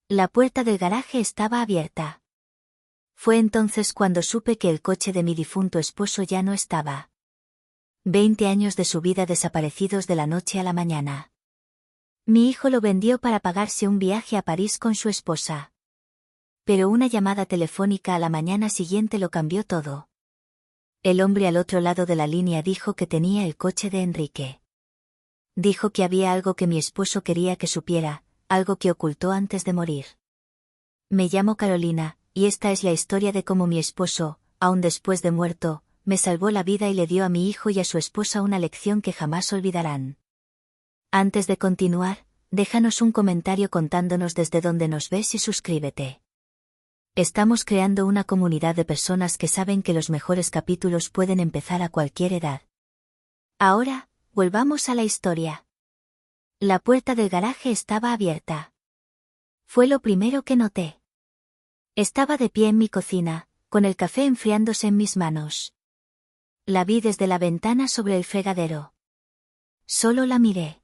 La puerta del garaje estaba abierta. Fue entonces cuando supe que el coche de mi difunto esposo ya no estaba. 20 años de su vida desaparecidos de la noche a la mañana. Mi hijo lo vendió para pagarse un viaje a París con su esposa. Pero una llamada telefónica a la mañana siguiente lo cambió todo. El hombre al otro lado de la línea dijo que tenía el coche de Enrique. Dijo que había algo que mi esposo quería que supiera, algo que ocultó antes de morir. Me llamo Carolina, y esta es la historia de cómo mi esposo, aun después de muerto, me salvó la vida y le dio a mi hijo y a su esposa una lección que jamás olvidarán. Antes de continuar, déjanos un comentario contándonos desde dónde nos ves y suscríbete. Estamos creando una comunidad de personas que saben que los mejores capítulos pueden empezar a cualquier edad. Ahora, volvamos a la historia. La puerta del garaje estaba abierta. Fue lo primero que noté. Estaba de pie en mi cocina, con el café enfriándose en mis manos. La vi desde la ventana sobre el fregadero. Solo la miré.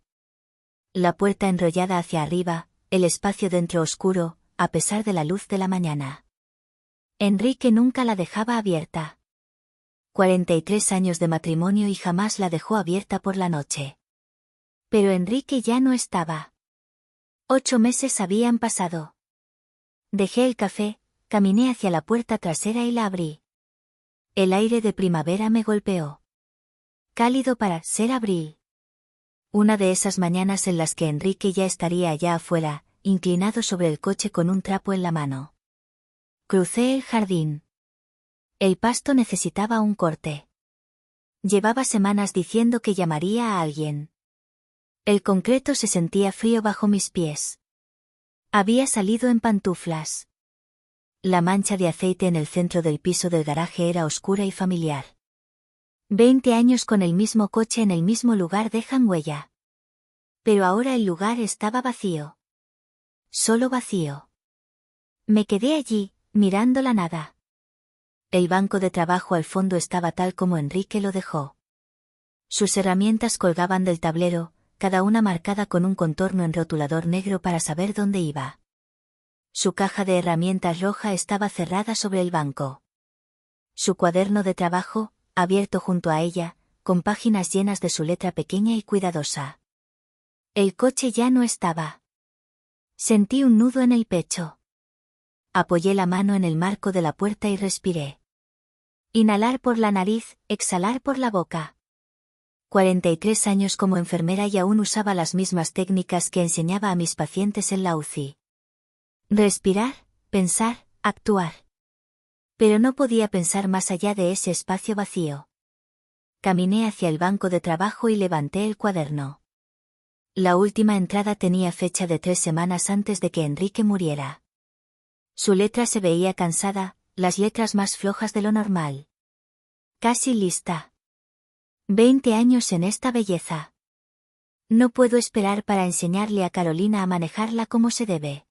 La puerta enrollada hacia arriba, el espacio dentro oscuro, a pesar de la luz de la mañana. Enrique nunca la dejaba abierta. 43 años de matrimonio y jamás la dejó abierta por la noche. Pero Enrique ya no estaba. 8 meses habían pasado. Dejé el café, caminé hacia la puerta trasera y la abrí. El aire de primavera me golpeó. Cálido para ser abril. Una de esas mañanas en las que Enrique ya estaría allá afuera, inclinado sobre el coche con un trapo en la mano. Crucé el jardín. El pasto necesitaba un corte. Llevaba semanas diciendo que llamaría a alguien. El concreto se sentía frío bajo mis pies. Había salido en pantuflas. La mancha de aceite en el centro del piso del garaje era oscura y familiar. 20 años con el mismo coche en el mismo lugar dejan huella. Pero ahora el lugar estaba vacío. Solo vacío. Me quedé allí, mirando la nada. El banco de trabajo al fondo estaba tal como Enrique lo dejó. Sus herramientas colgaban del tablero, cada una marcada con un contorno en rotulador negro para saber dónde iba. Su caja de herramientas roja estaba cerrada sobre el banco. Su cuaderno de trabajo, abierto junto a ella, con páginas llenas de su letra pequeña y cuidadosa. El coche ya no estaba. Sentí un nudo en el pecho. Apoyé la mano en el marco de la puerta y respiré. Inhalar por la nariz, exhalar por la boca. 43 años como enfermera y aún usaba las mismas técnicas que enseñaba a mis pacientes en la UCI. Respirar, pensar, actuar. Pero no podía pensar más allá de ese espacio vacío. Caminé hacia el banco de trabajo y levanté el cuaderno. La última entrada tenía fecha de 3 semanas antes de que Enrique muriera. Su letra se veía cansada, las letras más flojas de lo normal. Casi lista. 20 años en esta belleza. No puedo esperar para enseñarle a Carolina a manejarla como se debe.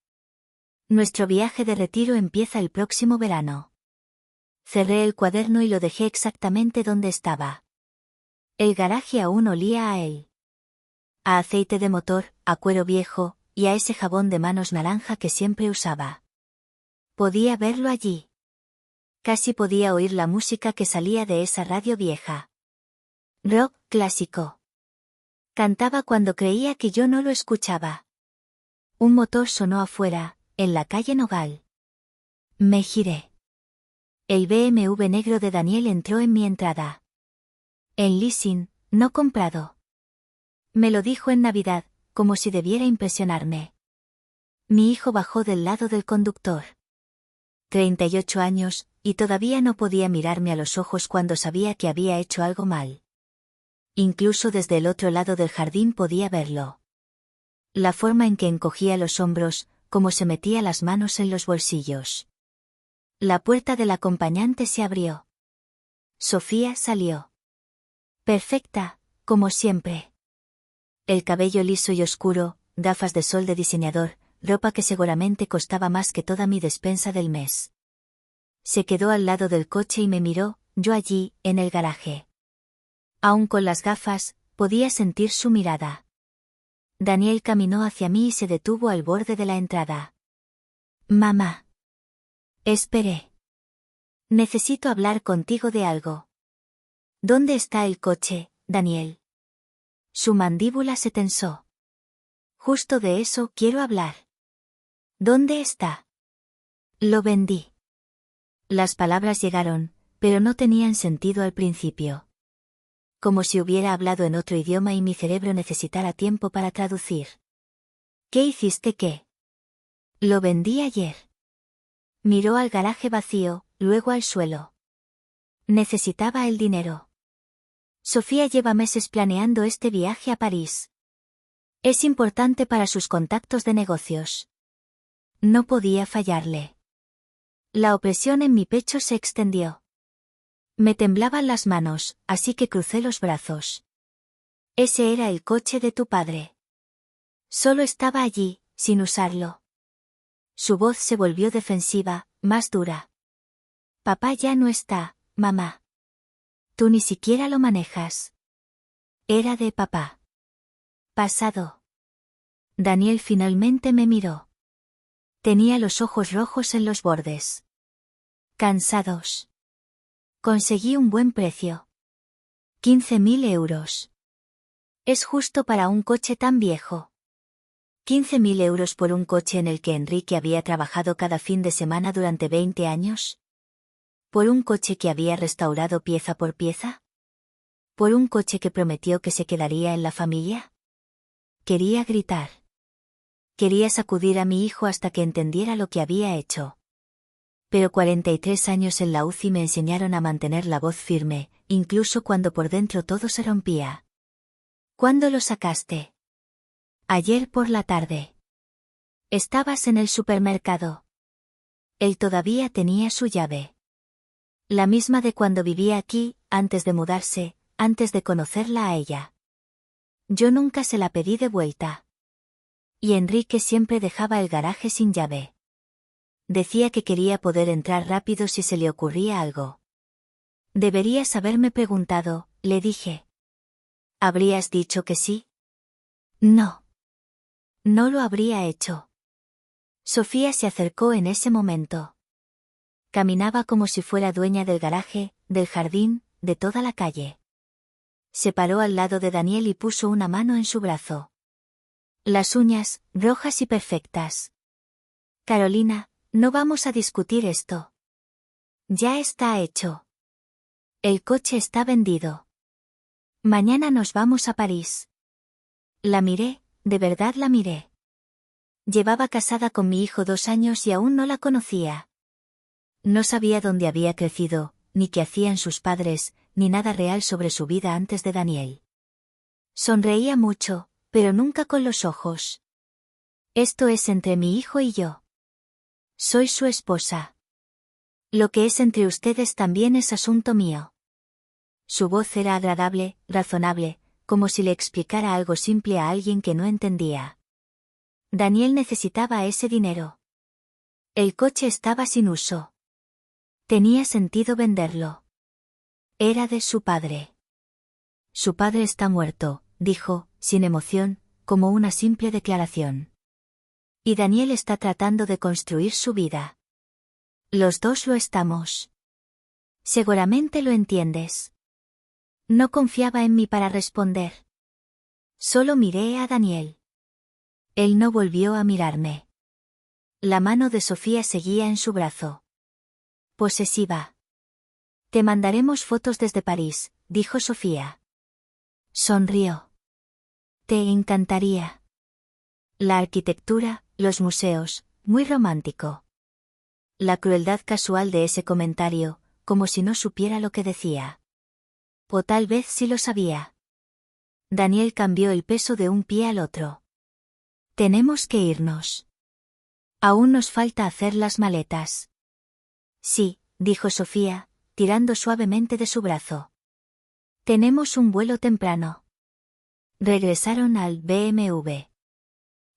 Nuestro viaje de retiro empieza el próximo verano. Cerré el cuaderno y lo dejé exactamente donde estaba. El garaje aún olía a él. A aceite de motor, a cuero viejo, y a ese jabón de manos naranja que siempre usaba. Podía verlo allí. Casi podía oír la música que salía de esa radio vieja. Rock clásico. Cantaba cuando creía que yo no lo escuchaba. Un motor sonó afuera, en la calle Nogal. Me giré. El BMW negro de Daniel entró en mi entrada. En leasing, no comprado. Me lo dijo en Navidad, como si debiera impresionarme. Mi hijo bajó del lado del conductor. 38 años, y todavía no podía mirarme a los ojos cuando sabía que había hecho algo mal. Incluso desde el otro lado del jardín podía verlo. La forma en que encogía los hombros, cómo se metía las manos en los bolsillos. La puerta del acompañante se abrió. Sofía salió. Perfecta, como siempre. El cabello liso y oscuro, gafas de sol de diseñador, ropa que seguramente costaba más que toda mi despensa del mes. Se quedó al lado del coche y me miró, yo allí, en el garaje. Aún con las gafas, podía sentir su mirada. Daniel caminó hacia mí y se detuvo al borde de la entrada. Mamá. Esperé. Necesito hablar contigo de algo. ¿Dónde está el coche, Daniel? Su mandíbula se tensó. Justo de eso quiero hablar. ¿Dónde está? Lo vendí. Las palabras llegaron, pero no tenían sentido al principio. Como si hubiera hablado en otro idioma y mi cerebro necesitara tiempo para traducir. ¿Qué hiciste qué? Lo vendí ayer. Miró al garaje vacío, luego al suelo. Necesitaba el dinero. Sofía lleva meses planeando este viaje a París. Es importante para sus contactos de negocios. No podía fallarle. La opresión en mi pecho se extendió. Me temblaban las manos, así que crucé los brazos. Ese era el coche de tu padre. Solo estaba allí, sin usarlo. Su voz se volvió defensiva, más dura. Papá ya no está, mamá. Tú ni siquiera lo manejas. Era de papá. Pasado. Daniel finalmente me miró. Tenía los ojos rojos en los bordes. Cansados. Conseguí un buen precio. 15.000 euros. Es justo para un coche tan viejo. 15.000 euros por un coche en el que Enrique había trabajado cada fin de semana durante 20 años. ¿Por un coche que había restaurado pieza por pieza? ¿Por un coche que prometió que se quedaría en la familia? Quería gritar. Quería sacudir a mi hijo hasta que entendiera lo que había hecho. Pero 43 años en la UCI me enseñaron a mantener la voz firme, incluso cuando por dentro todo se rompía. ¿Cuándo lo sacaste? Ayer por la tarde. Estabas en el supermercado. Él todavía tenía su llave. La misma de cuando vivía aquí, antes de mudarse, antes de conocerla a ella. Yo nunca se la pedí de vuelta. Y Enrique siempre dejaba el garaje sin llave. Decía que quería poder entrar rápido si se le ocurría algo. Deberías haberme preguntado, le dije. ¿Habrías dicho que sí? No. No lo habría hecho. Sofía se acercó en ese momento. Caminaba como si fuera dueña del garaje, del jardín, de toda la calle. Se paró al lado de Daniel y puso una mano en su brazo. Las uñas, rojas y perfectas. Carolina, no vamos a discutir esto. Ya está hecho. El coche está vendido. Mañana nos vamos a París. La miré, de verdad la miré. Llevaba casada con mi hijo 2 años y aún no la conocía. No sabía dónde había crecido, ni qué hacían sus padres, ni nada real sobre su vida antes de Daniel. Sonreía mucho, pero nunca con los ojos. Esto es entre mi hijo y yo. Soy su esposa. Lo que es entre ustedes también es asunto mío. Su voz era agradable, razonable, como si le explicara algo simple a alguien que no entendía. Daniel necesitaba ese dinero. El coche estaba sin uso. Tenía sentido venderlo. Era de su padre. Su padre está muerto, dijo, sin emoción, como una simple declaración. Y Daniel está tratando de construir su vida. Los dos lo estamos. Seguramente lo entiendes. No confiaba en mí para responder. Solo miré a Daniel. Él no volvió a mirarme. La mano de Sofía seguía en su brazo. Posesiva. Te mandaremos fotos desde París, dijo Sofía. Sonrió. Te encantaría. La arquitectura, los museos, muy romántico. La crueldad casual de ese comentario, como si no supiera lo que decía. O tal vez sí lo sabía. Daniel cambió el peso de un pie al otro. Tenemos que irnos. Aún nos falta hacer las maletas. Sí, dijo Sofía, tirando suavemente de su brazo. Tenemos un vuelo temprano. Regresaron al BMW.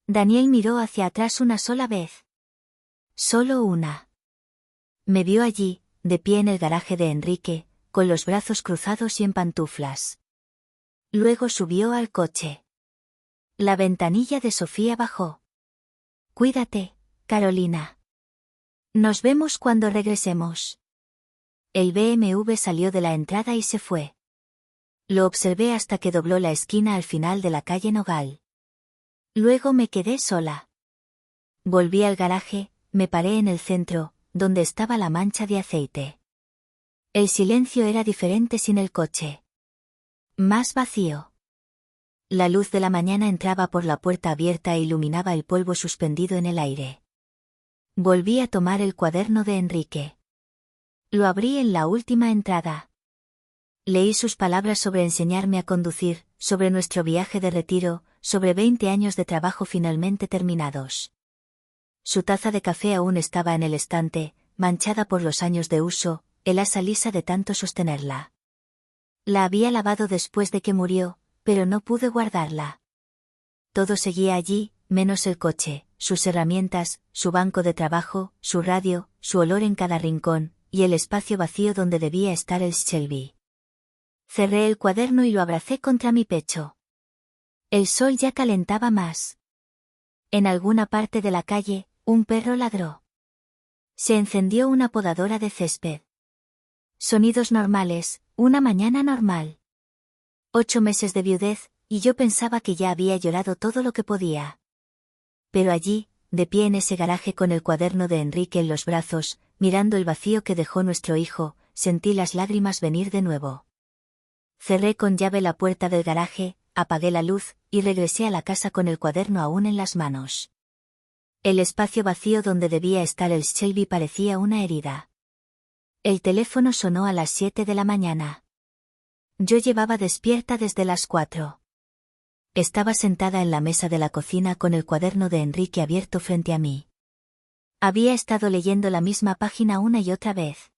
Daniel miró hacia atrás una sola vez. Solo una. Me vio allí, de pie en el garaje de Enrique, con los brazos cruzados y en pantuflas. Luego subió al coche. La ventanilla de Sofía bajó. Cuídate, Carolina. Nos vemos cuando regresemos. El BMW salió de la entrada y se fue. Lo observé hasta que dobló la esquina al final de la calle Nogal. Luego me quedé sola. Volví al garaje, me paré en el centro, donde estaba la mancha de aceite. El silencio era diferente sin el coche. Más vacío. La luz de la mañana entraba por la puerta abierta e iluminaba el polvo suspendido en el aire. Volví a tomar el cuaderno de Enrique. Lo abrí en la última entrada. Leí sus palabras sobre enseñarme a conducir, sobre nuestro viaje de retiro, sobre 20 años de trabajo finalmente terminados. Su taza de café aún estaba en el estante, manchada por los años de uso, el asa lisa de tanto sostenerla. La había lavado después de que murió, pero no pude guardarla. Todo seguía allí, menos el coche, sus herramientas, su banco de trabajo, su radio, su olor en cada rincón, y el espacio vacío donde debía estar el Shelby. Cerré el cuaderno y lo abracé contra mi pecho. El sol ya calentaba más. En alguna parte de la calle, un perro ladró. Se encendió una podadora de césped. Sonidos normales, una mañana normal. 8 meses de viudez, y yo pensaba que ya había llorado todo lo que podía. Pero allí, de pie en ese garaje con el cuaderno de Enrique en los brazos, mirando el vacío que dejó nuestro hijo, sentí las lágrimas venir de nuevo. Cerré con llave la puerta del garaje, apagué la luz, y regresé a la casa con el cuaderno aún en las manos. El espacio vacío donde debía estar el Shelby parecía una herida. El teléfono sonó a las 7 de la mañana. Yo llevaba despierta desde las 4. Estaba sentada en la mesa de la cocina con el cuaderno de Enrique abierto frente a mí. Había estado leyendo la misma página una y otra vez.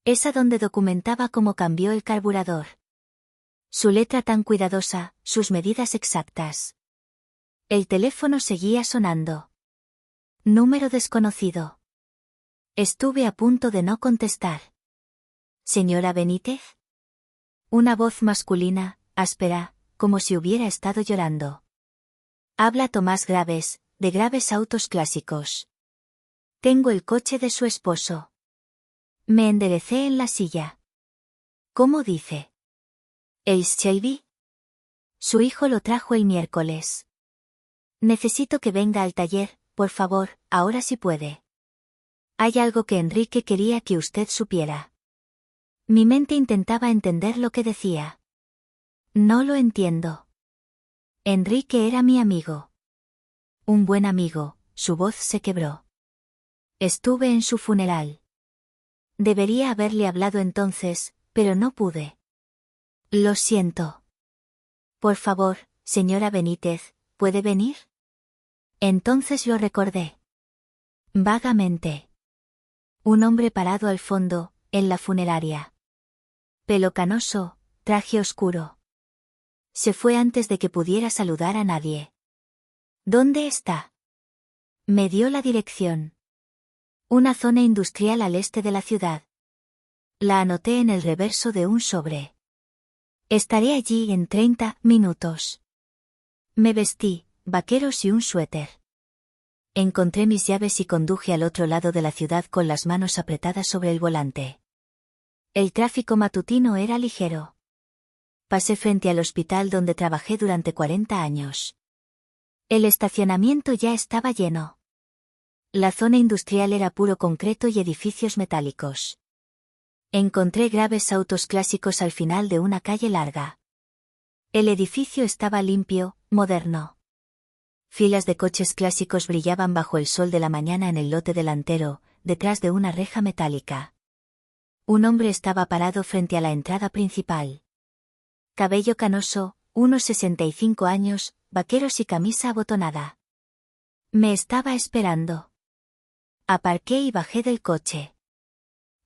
Esa donde documentaba cómo cambió el carburador. Su letra tan cuidadosa, sus medidas exactas. El teléfono seguía sonando. Número desconocido. Estuve a punto de no contestar. ¿Señora Benítez? Una voz masculina, áspera, como si hubiera estado llorando. Habla Tomás Graves, de Graves Autos Clásicos. Tengo el coche de su esposo. Me enderecé en la silla. ¿Cómo dice? ¿El Shelby? Su hijo lo trajo el miércoles. Necesito que venga al taller, por favor, ahora si puede. Hay algo que Enrique quería que usted supiera. Mi mente intentaba entender lo que decía. No lo entiendo. Enrique era mi amigo. Un buen amigo, su voz se quebró. Estuve en su funeral. Debería haberle hablado entonces, pero no pude. Lo siento. Por favor, señora Benítez, ¿puede venir? Entonces lo recordé. Vagamente. Un hombre parado al fondo, en la funeraria. Pelo canoso, traje oscuro. Se fue antes de que pudiera saludar a nadie. ¿Dónde está? Me dio la dirección. Una zona industrial al este de la ciudad. La anoté en el reverso de un sobre. Estaré allí en 30 minutos. Me vestí, vaqueros y un suéter. Encontré mis llaves y conduje al otro lado de la ciudad con las manos apretadas sobre el volante. El tráfico matutino era ligero. Pasé frente al hospital donde trabajé durante 40 años. El estacionamiento ya estaba lleno. La zona industrial era puro concreto y edificios metálicos. Encontré Graves Autos Clásicos al final de una calle larga. El edificio estaba limpio, moderno. Filas de coches clásicos brillaban bajo el sol de la mañana en el lote delantero, detrás de una reja metálica. Un hombre estaba parado frente a la entrada principal. Cabello canoso, unos 65 años, vaqueros y camisa abotonada. Me estaba esperando. Aparqué y bajé del coche.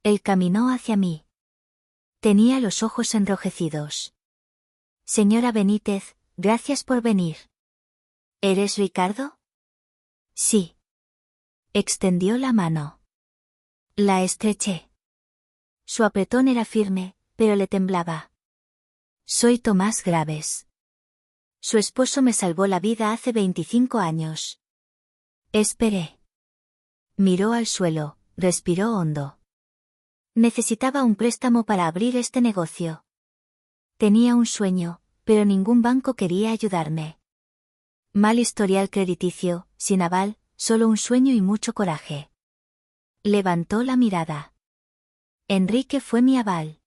Él caminó hacia mí. Tenía los ojos enrojecidos. Señora Benítez, gracias por venir. ¿Eres Ricardo? Sí. Extendió la mano. La estreché. Su apretón era firme, pero le temblaba. Soy Tomás Graves. Su esposo me salvó la vida hace 25 años. Esperé. Miró al suelo, respiró hondo. Necesitaba un préstamo para abrir este negocio. Tenía un sueño, pero ningún banco quería ayudarme. Mal historial crediticio, sin aval, solo un sueño y mucho coraje. Levantó la mirada. Enrique fue mi aval.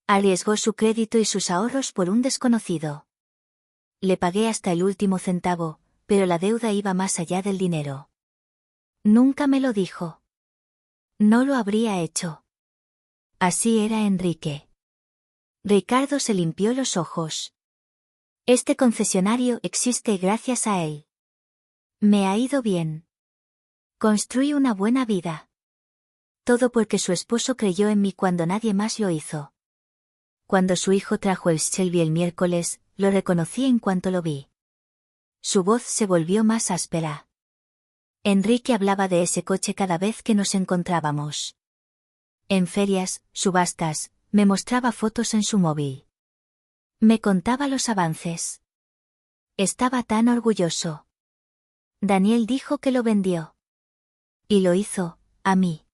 Arriesgó su crédito y sus ahorros por un desconocido. Le pagué hasta el último centavo, pero la deuda iba más allá del dinero. Nunca me lo dijo. No lo habría hecho. Así era Enrique. Ricardo se limpió los ojos. Este concesionario existe gracias a él. Me ha ido bien. Construí una buena vida. Todo porque su esposo creyó en mí cuando nadie más lo hizo. Cuando su hijo trajo el Shelby el miércoles, lo reconocí en cuanto lo vi. Su voz se volvió más áspera. Enrique hablaba de ese coche cada vez que nos encontrábamos. En ferias, subastas, me mostraba fotos en su móvil. Me contaba los avances. Estaba tan orgulloso. Daniel dijo que lo vendió. Y lo hizo, a mí.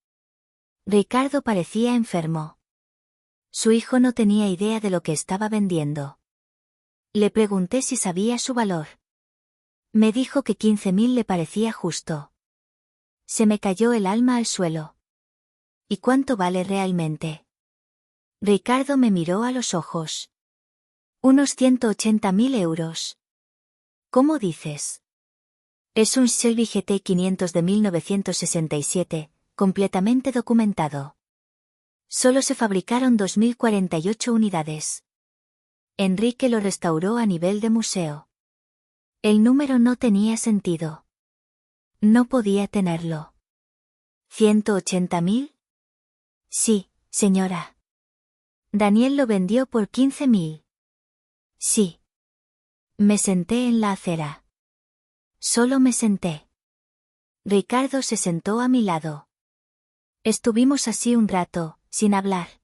Ricardo parecía enfermo. Su hijo no tenía idea de lo que estaba vendiendo. Le pregunté si sabía su valor. Me dijo que 15.000 le parecía justo. Se me cayó el alma al suelo. ¿Y cuánto vale realmente? Ricardo me miró a los ojos. Unos 180.000 euros. ¿Cómo dices? Es un Shelby GT 500 de 1967, completamente documentado. Solo se fabricaron 2.048 unidades. Enrique lo restauró a nivel de museo. El número no tenía sentido. No podía tenerlo. ¿180.000? Sí, señora. Daniel lo vendió por 15.000. Sí. Me senté en la acera. Solo me senté. Ricardo se sentó a mi lado. Estuvimos así un rato, sin hablar.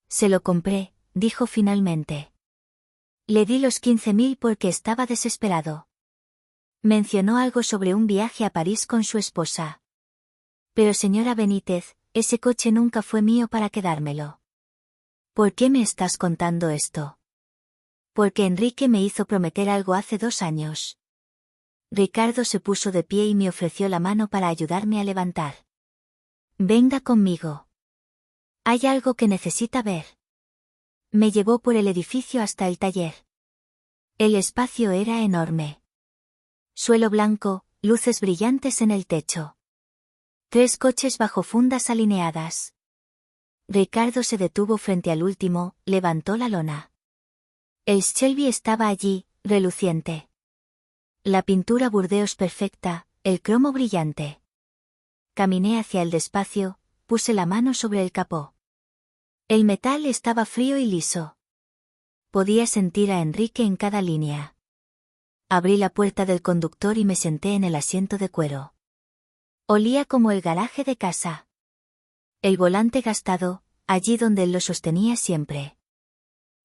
Se lo compré, dijo finalmente. Le di los 15.000 porque estaba desesperado. Mencionó algo sobre un viaje a París con su esposa. Pero señora Benítez, ese coche nunca fue mío para quedármelo. ¿Por qué me estás contando esto? Porque Enrique me hizo prometer algo hace 2 años. Ricardo se puso de pie y me ofreció la mano para ayudarme a levantar. Venga conmigo. Hay algo que necesita ver. Me llevó por el edificio hasta el taller. El espacio era enorme. Suelo blanco, luces brillantes en el techo. 3 coches bajo fundas alineadas. Ricardo se detuvo frente al último, levantó la lona. El Shelby estaba allí, reluciente. La pintura burdeos perfecta, el cromo brillante. Caminé hacia el despacio, puse la mano sobre el capó. El metal estaba frío y liso. Podía sentir a Enrique en cada línea. Abrí la puerta del conductor y me senté en el asiento de cuero. Olía como el garaje de casa. El volante gastado, allí donde él lo sostenía siempre.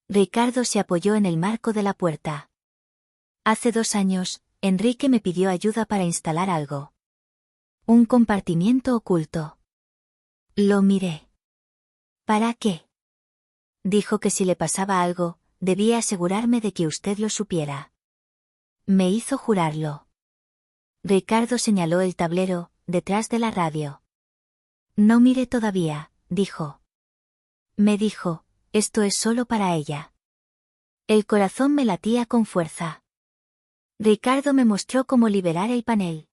Ricardo se apoyó en el marco de la puerta. Hace 2 años, Enrique me pidió ayuda para instalar algo. Un compartimiento oculto. Lo miré. ¿Para qué? Dijo que si le pasaba algo, debía asegurarme de que usted lo supiera. Me hizo jurarlo. Ricardo señaló el tablero, detrás de la radio. No mire todavía, dijo. Me dijo, esto es solo para ella. El corazón me latía con fuerza. Ricardo me mostró cómo liberar el panel.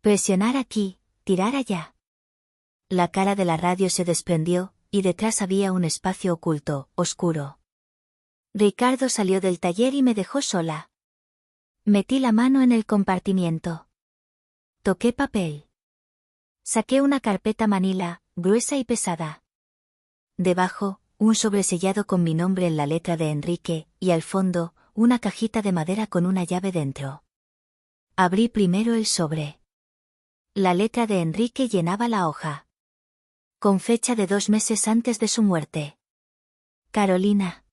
Presionar aquí, tirar allá. La cara de la radio se desprendió, y detrás había un espacio oculto, oscuro. Ricardo salió del taller y me dejó sola. Metí la mano en el compartimiento. Toqué papel. Saqué una carpeta manila, gruesa y pesada. Debajo, un sobresellado con mi nombre en la letra de Enrique, y al fondo, una cajita de madera con una llave dentro. Abrí primero el sobre. La letra de Enrique llenaba la hoja. Con fecha de 2 meses antes de su muerte. Carolina.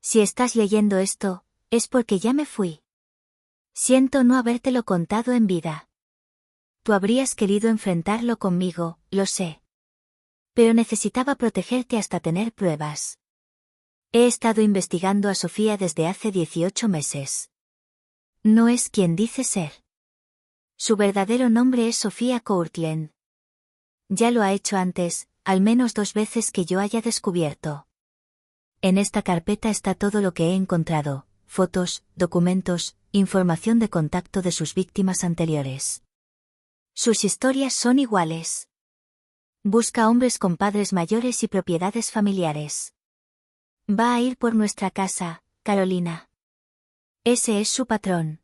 Si estás leyendo esto, es porque ya me fui. Siento no habértelo contado en vida. Tú habrías querido enfrentarlo conmigo, lo sé. Pero necesitaba protegerte hasta tener pruebas. He estado investigando a Sofía desde hace 18 meses. No es quien dice ser. Su verdadero nombre es Sofía Courtland. Ya lo ha hecho antes, al menos 2 veces que yo haya descubierto. En esta carpeta está todo lo que he encontrado, fotos, documentos, información de contacto de sus víctimas anteriores. Sus historias son iguales. Busca hombres con padres mayores y propiedades familiares. Va a ir por nuestra casa, Carolina. Ese es su patrón.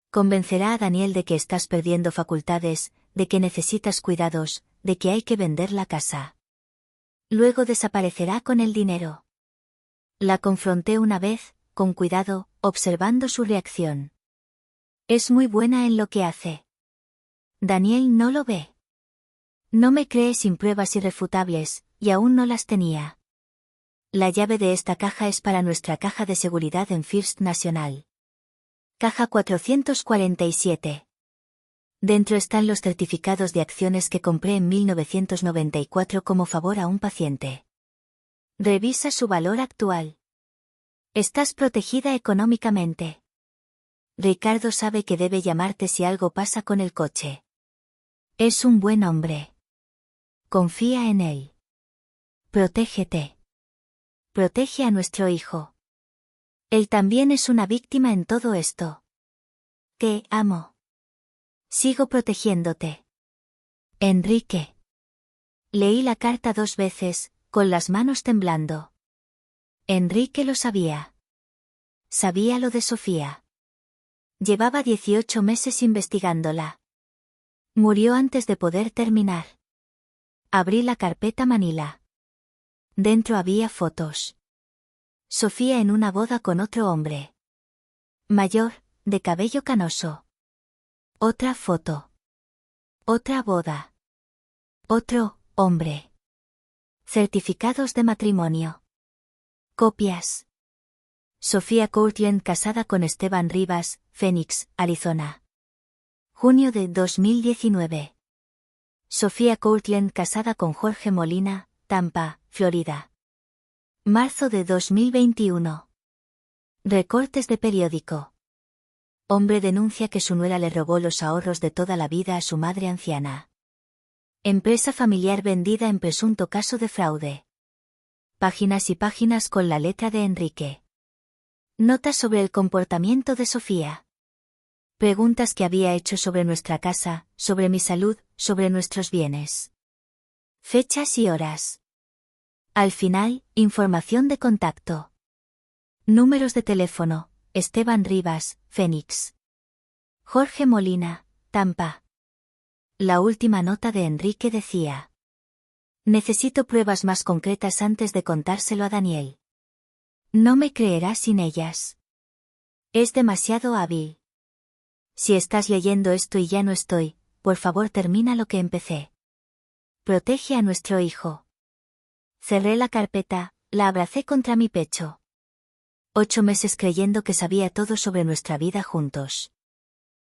Convencerá a Daniel de que estás perdiendo facultades, de que necesitas cuidados, de que hay que vender la casa. Luego desaparecerá con el dinero. La confronté una vez, con cuidado, observando su reacción. Es muy buena en lo que hace. Daniel no lo ve. No me cree sin pruebas irrefutables, y aún no las tenía. La llave de esta caja es para nuestra caja de seguridad en First National. Caja 447. Dentro están los certificados de acciones que compré en 1994 como favor a un paciente. Revisa su valor actual. Estás protegida económicamente. Ricardo sabe que debe llamarte si algo pasa con el coche. Es un buen hombre. Confía en él. Protégete. Protege a nuestro hijo. Él también es una víctima en todo esto. Te amo. Sigo protegiéndote. Enrique. Leí la carta 2 veces, con las manos temblando. Enrique lo sabía. Sabía lo de Sofía. Llevaba 18 meses investigándola. Murió antes de poder terminar. Abrí la carpeta Manila. Dentro había fotos. Sofía en una boda con otro hombre. Mayor, de cabello canoso. Otra foto. Otra boda. Otro hombre. Certificados de matrimonio. Copias. Sofía Courtland casada con Esteban Rivas, Phoenix, Arizona. Junio de 2019. Sofía Courtland casada con Jorge Molina, Tampa, Florida. Marzo de 2021. Recortes de periódico. Hombre denuncia que su nuera le robó los ahorros de toda la vida a su madre anciana. Empresa familiar vendida en presunto caso de fraude. Páginas y páginas con la letra de Enrique. Notas sobre el comportamiento de Sofía. Preguntas que había hecho sobre nuestra casa, sobre mi salud, sobre nuestros bienes. Fechas y horas. Al final, información de contacto. Números de teléfono, Esteban Rivas, Phoenix. Jorge Molina, Tampa. La última nota de Enrique decía: necesito pruebas más concretas antes de contárselo a Daniel. No me creerá sin ellas. Es demasiado hábil. Si estás leyendo esto y ya no estoy, por favor termina lo que empecé. Protege a nuestro hijo. Cerré la carpeta, la abracé contra mi pecho. 8 meses creyendo que sabía todo sobre nuestra vida juntos.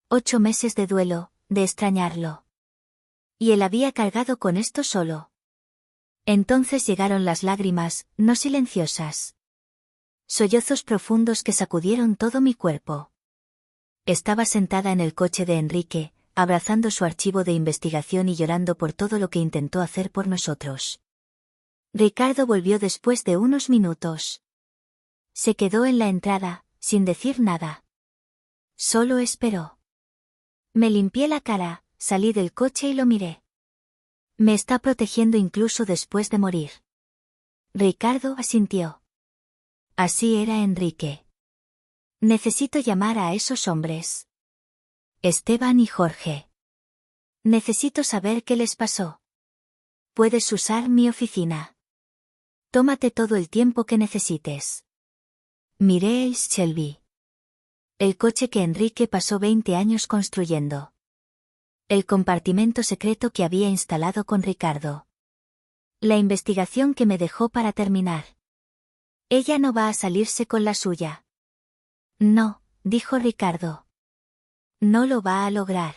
8 meses de duelo, de extrañarlo. Y él había cargado con esto solo. Entonces llegaron las lágrimas, no silenciosas. Sollozos profundos que sacudieron todo mi cuerpo. Estaba sentada en el coche de Enrique, abrazando su archivo de investigación y llorando por todo lo que intentó hacer por nosotros. Ricardo volvió después de unos minutos. Se quedó en la entrada, sin decir nada. Solo esperó. Me limpié la cara, salí del coche y lo miré. Me está protegiendo incluso después de morir. Ricardo asintió. Así era Enrique. Necesito llamar a esos hombres. Esteban y Jorge. Necesito saber qué les pasó. Puedes usar mi oficina. Tómate todo el tiempo que necesites. Miré a Shelby. El coche que Enrique pasó 20 años construyendo. El compartimento secreto que había instalado con Ricardo. La investigación que me dejó para terminar. Ella no va a salirse con la suya. No, dijo Ricardo. No lo va a lograr.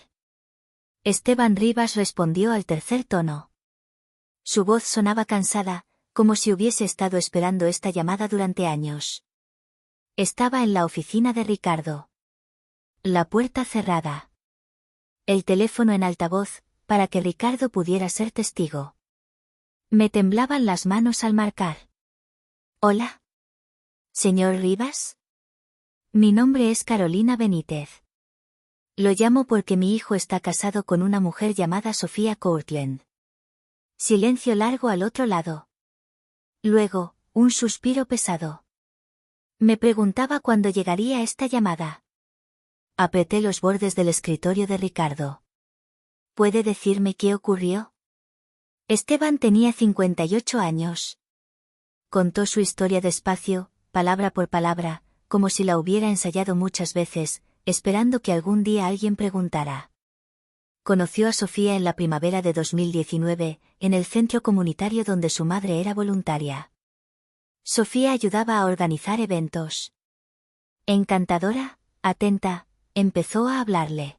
Esteban Rivas respondió al tercer tono. Su voz sonaba cansada, como si hubiese estado esperando esta llamada durante años. Estaba en la oficina de Ricardo. La puerta cerrada. El teléfono en altavoz, para que Ricardo pudiera ser testigo. Me temblaban las manos al marcar. Hola. ¿Señor Rivas? Mi nombre es Carolina Benítez. Lo llamo porque mi hijo está casado con una mujer llamada Sofía Courtland. Silencio largo al otro lado. Luego, un suspiro pesado. Me preguntaba cuándo llegaría esta llamada. Apreté los bordes del escritorio de Ricardo. ¿Puede decirme qué ocurrió? Esteban tenía 58 años. Contó su historia despacio, palabra por palabra, como si la hubiera ensayado muchas veces, esperando que algún día alguien preguntara. Conoció a Sofía en la primavera de 2019, en el centro comunitario donde su madre era voluntaria. Sofía ayudaba a organizar eventos. Encantadora, atenta, empezó a hablarle.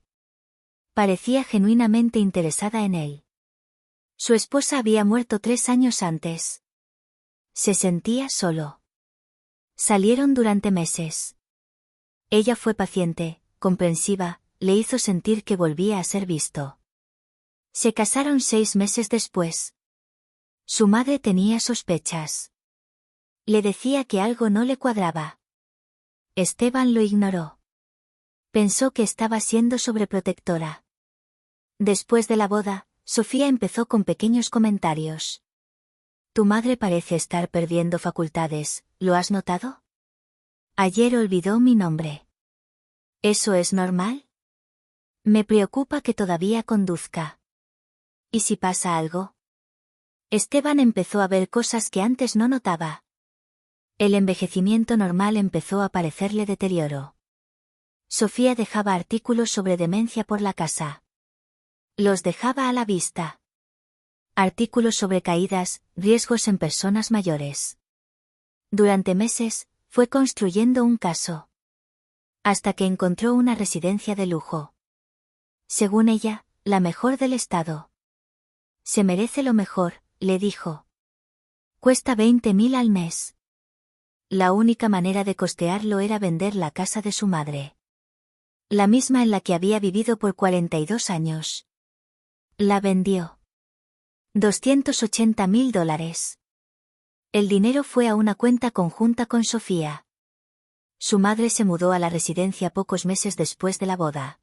Parecía genuinamente interesada en él. Su esposa había muerto 3 años antes. Se sentía solo. Salieron durante meses. Ella fue paciente, comprensiva, le hizo sentir que volvía a ser visto. Se casaron 6 meses después. Su madre tenía sospechas. Le decía que algo no le cuadraba. Esteban lo ignoró. Pensó que estaba siendo sobreprotectora. Después de la boda, Sofía empezó con pequeños comentarios. Tu madre parece estar perdiendo facultades, ¿lo has notado? Ayer olvidó mi nombre. ¿Eso es normal? Me preocupa que todavía conduzca. ¿Y si pasa algo? Esteban empezó a ver cosas que antes no notaba. El envejecimiento normal empezó a parecerle deterioro. Sofía dejaba artículos sobre demencia por la casa. Los dejaba a la vista. Artículos sobre caídas, riesgos en personas mayores. Durante meses, fue construyendo un caso. Hasta que encontró una residencia de lujo. Según ella, la mejor del estado. Se merece lo mejor, le dijo. Cuesta 20.000 al mes. La única manera de costearlo era vender la casa de su madre. La misma en la que había vivido por 42 años. La vendió. $280.000. El dinero fue a una cuenta conjunta con Sofía. Su madre se mudó a la residencia pocos meses después de la boda.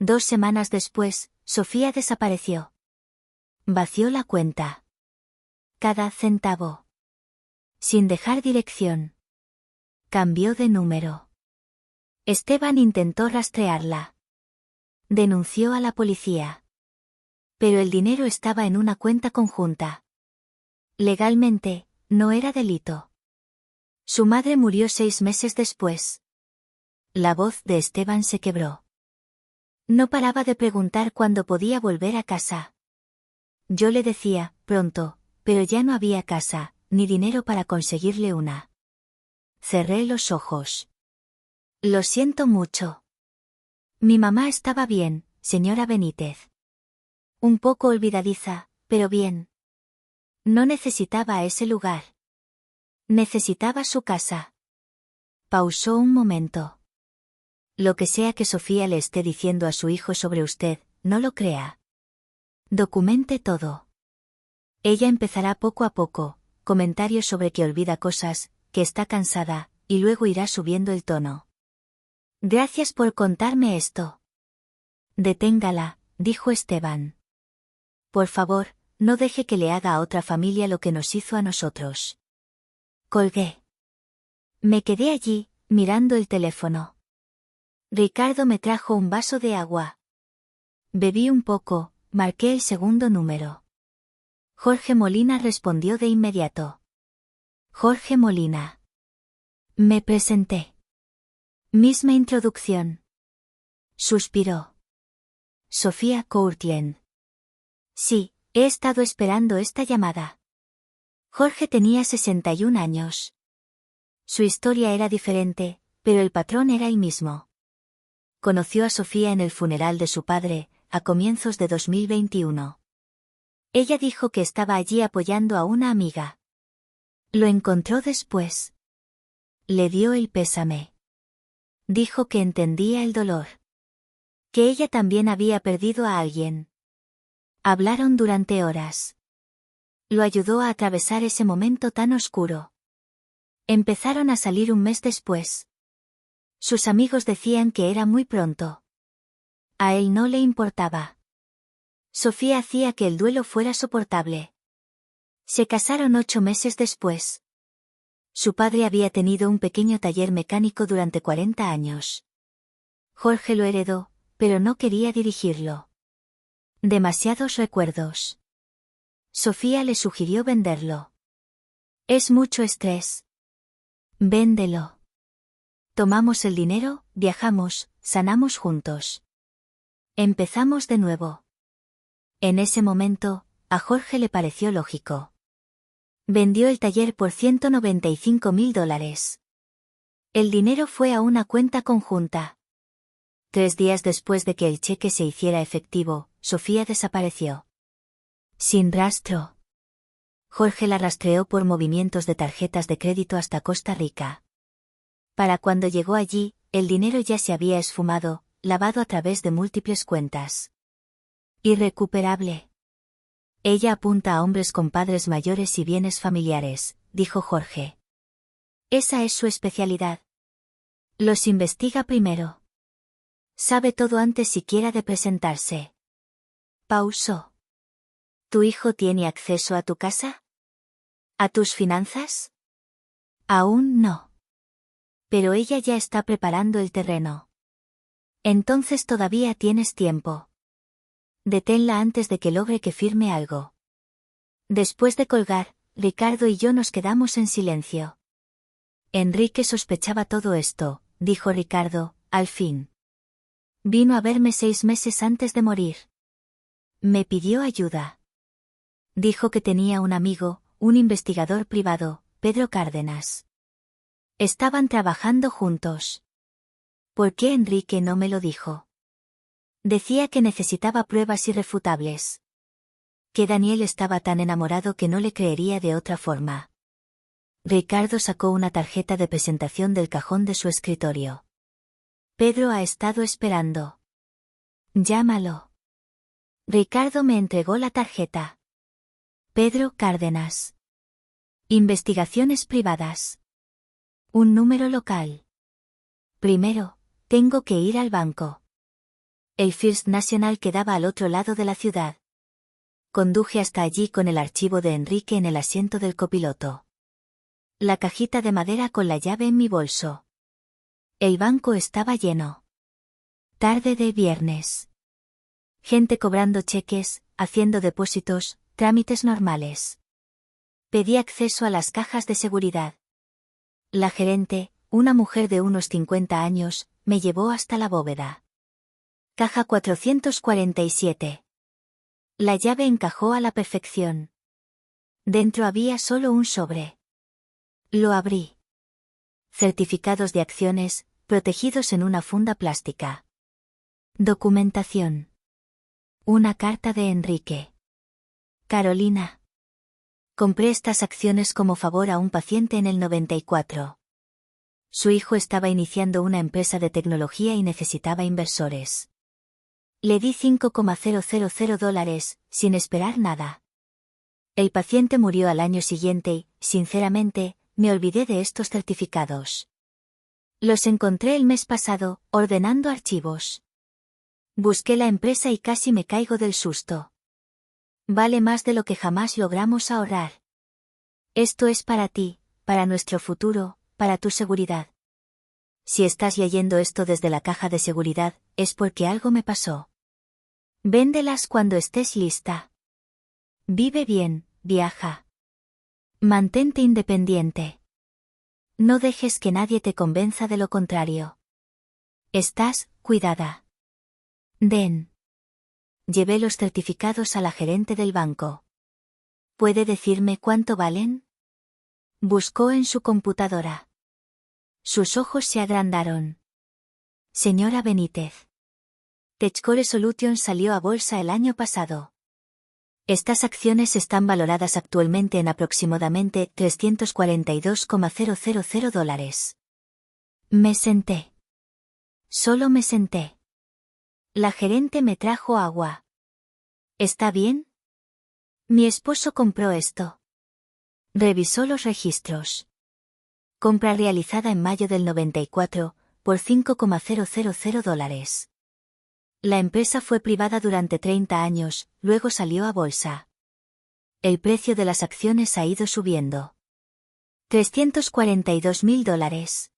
2 semanas después, Sofía desapareció. Vació la cuenta. Cada centavo. Sin dejar dirección. Cambió de número. Esteban intentó rastrearla. Denunció a la policía. Pero el dinero estaba en una cuenta conjunta. Legalmente, no era delito. Su madre murió 6 meses después. La voz de Esteban se quebró. No paraba de preguntar cuándo podía volver a casa. Yo le decía, pronto, pero ya no había casa, ni dinero para conseguirle una. Cerré los ojos. Lo siento mucho. Mi mamá estaba bien, señora Benítez. Un poco olvidadiza, pero bien. No necesitaba ese lugar. Necesitaba su casa. Pausó un momento. Lo que sea que Sofía le esté diciendo a su hijo sobre usted, no lo crea. Documente todo. Ella empezará poco a poco, comentarios sobre que olvida cosas, que está cansada, y luego irá subiendo el tono. Gracias por contarme esto. Deténgala, dijo Esteban. Por favor, no deje que le haga a otra familia lo que nos hizo a nosotros. Colgué. Me quedé allí, mirando el teléfono. Ricardo me trajo un vaso de agua. Bebí un poco, marqué el segundo número. Jorge Molina respondió de inmediato. Jorge Molina. Me presenté. Misma introducción. Suspiró. Sofía Courtland. Sí, he estado esperando esta llamada. Jorge tenía 61 años. Su historia era diferente, pero el patrón era el mismo. Conoció a Sofía en el funeral de su padre, a comienzos de 2021. Ella dijo que estaba allí apoyando a una amiga. Lo encontró después. Le dio el pésame. Dijo que entendía el dolor. Que ella también había perdido a alguien. Hablaron durante horas. Lo ayudó a atravesar ese momento tan oscuro. Empezaron a salir un mes después. Sus amigos decían que era muy pronto. A él no le importaba. Sofía hacía que el duelo fuera soportable. Se casaron 8 meses después. Su padre había tenido un pequeño taller mecánico durante 40 años. Jorge lo heredó, pero no quería dirigirlo. Demasiados recuerdos. Sofía le sugirió venderlo. Es mucho estrés. Véndelo. Tomamos el dinero, viajamos, sanamos juntos. Empezamos de nuevo. En ese momento, a Jorge le pareció lógico. Vendió el taller por $195.000. El dinero fue a una cuenta conjunta. 3 días después de que el cheque se hiciera efectivo, Sofía desapareció. Sin rastro. Jorge la rastreó por movimientos de tarjetas de crédito hasta Costa Rica. Para cuando llegó allí, el dinero ya se había esfumado, lavado a través de múltiples cuentas. Irrecuperable. Ella apunta a hombres con padres mayores y bienes familiares, dijo Jorge. Esa es su especialidad. Los investiga primero. Sabe todo antes siquiera de presentarse. Pausó. ¿Tu hijo tiene acceso a tu casa? ¿A tus finanzas? Aún no. Pero ella ya está preparando el terreno. Entonces todavía tienes tiempo. Deténla antes de que logre que firme algo. Después de colgar, Ricardo y yo nos quedamos en silencio. Enrique sospechaba todo esto, dijo Ricardo, al fin. Vino a verme 6 meses antes de morir. Me pidió ayuda. Dijo que tenía un amigo, un investigador privado, Pedro Cárdenas. Estaban trabajando juntos. ¿Por qué Enrique no me lo dijo? Decía que necesitaba pruebas irrefutables. Que Daniel estaba tan enamorado que no le creería de otra forma. Ricardo sacó una tarjeta de presentación del cajón de su escritorio. Pedro ha estado esperando. Llámalo. Ricardo me entregó la tarjeta. Pedro Cárdenas. Investigaciones privadas. Un número local. Primero, tengo que ir al banco. El First National quedaba al otro lado de la ciudad. Conduje hasta allí con el archivo de Enrique en el asiento del copiloto. La cajita de madera con la llave en mi bolso. El banco estaba lleno. Tarde de viernes. Gente cobrando cheques, haciendo depósitos, trámites normales. Pedí acceso a las cajas de seguridad. La gerente, una mujer de unos 50 años, me llevó hasta la bóveda. Caja 447. La llave encajó a la perfección. Dentro había solo un sobre. Lo abrí. Certificados de acciones, protegidos en una funda plástica. Documentación. Una carta de Enrique. Carolina. Compré estas acciones como favor a un paciente en el 94. Su hijo estaba iniciando una empresa de tecnología y necesitaba inversores. Le di $5,000, sin esperar nada. El paciente murió al año siguiente y, sinceramente, me olvidé de estos certificados. Los encontré el mes pasado, ordenando archivos. Busqué la empresa y casi me caigo del susto. Vale más de lo que jamás logramos ahorrar. Esto es para ti, para nuestro futuro, para tu seguridad. Si estás leyendo esto desde la caja de seguridad, es porque algo me pasó. Véndelas cuando estés lista. Vive bien, viaja. Mantente independiente. No dejes que nadie te convenza de lo contrario. Estás cuidada. Den. Llevé los certificados a la gerente del banco. ¿Puede decirme cuánto valen? Buscó en su computadora. Sus ojos se agrandaron. Señora Benítez. Techcore Solutions salió a bolsa el año pasado. Estas acciones están valoradas actualmente en aproximadamente $342,000. Me senté. Solo me senté. La gerente me trajo agua. ¿Está bien? Mi esposo compró esto. Revisó los registros. Compra realizada en mayo del 94, por $5,000. La empresa fue privada durante 30 años, luego salió a bolsa. El precio de las acciones ha ido subiendo. $342,000.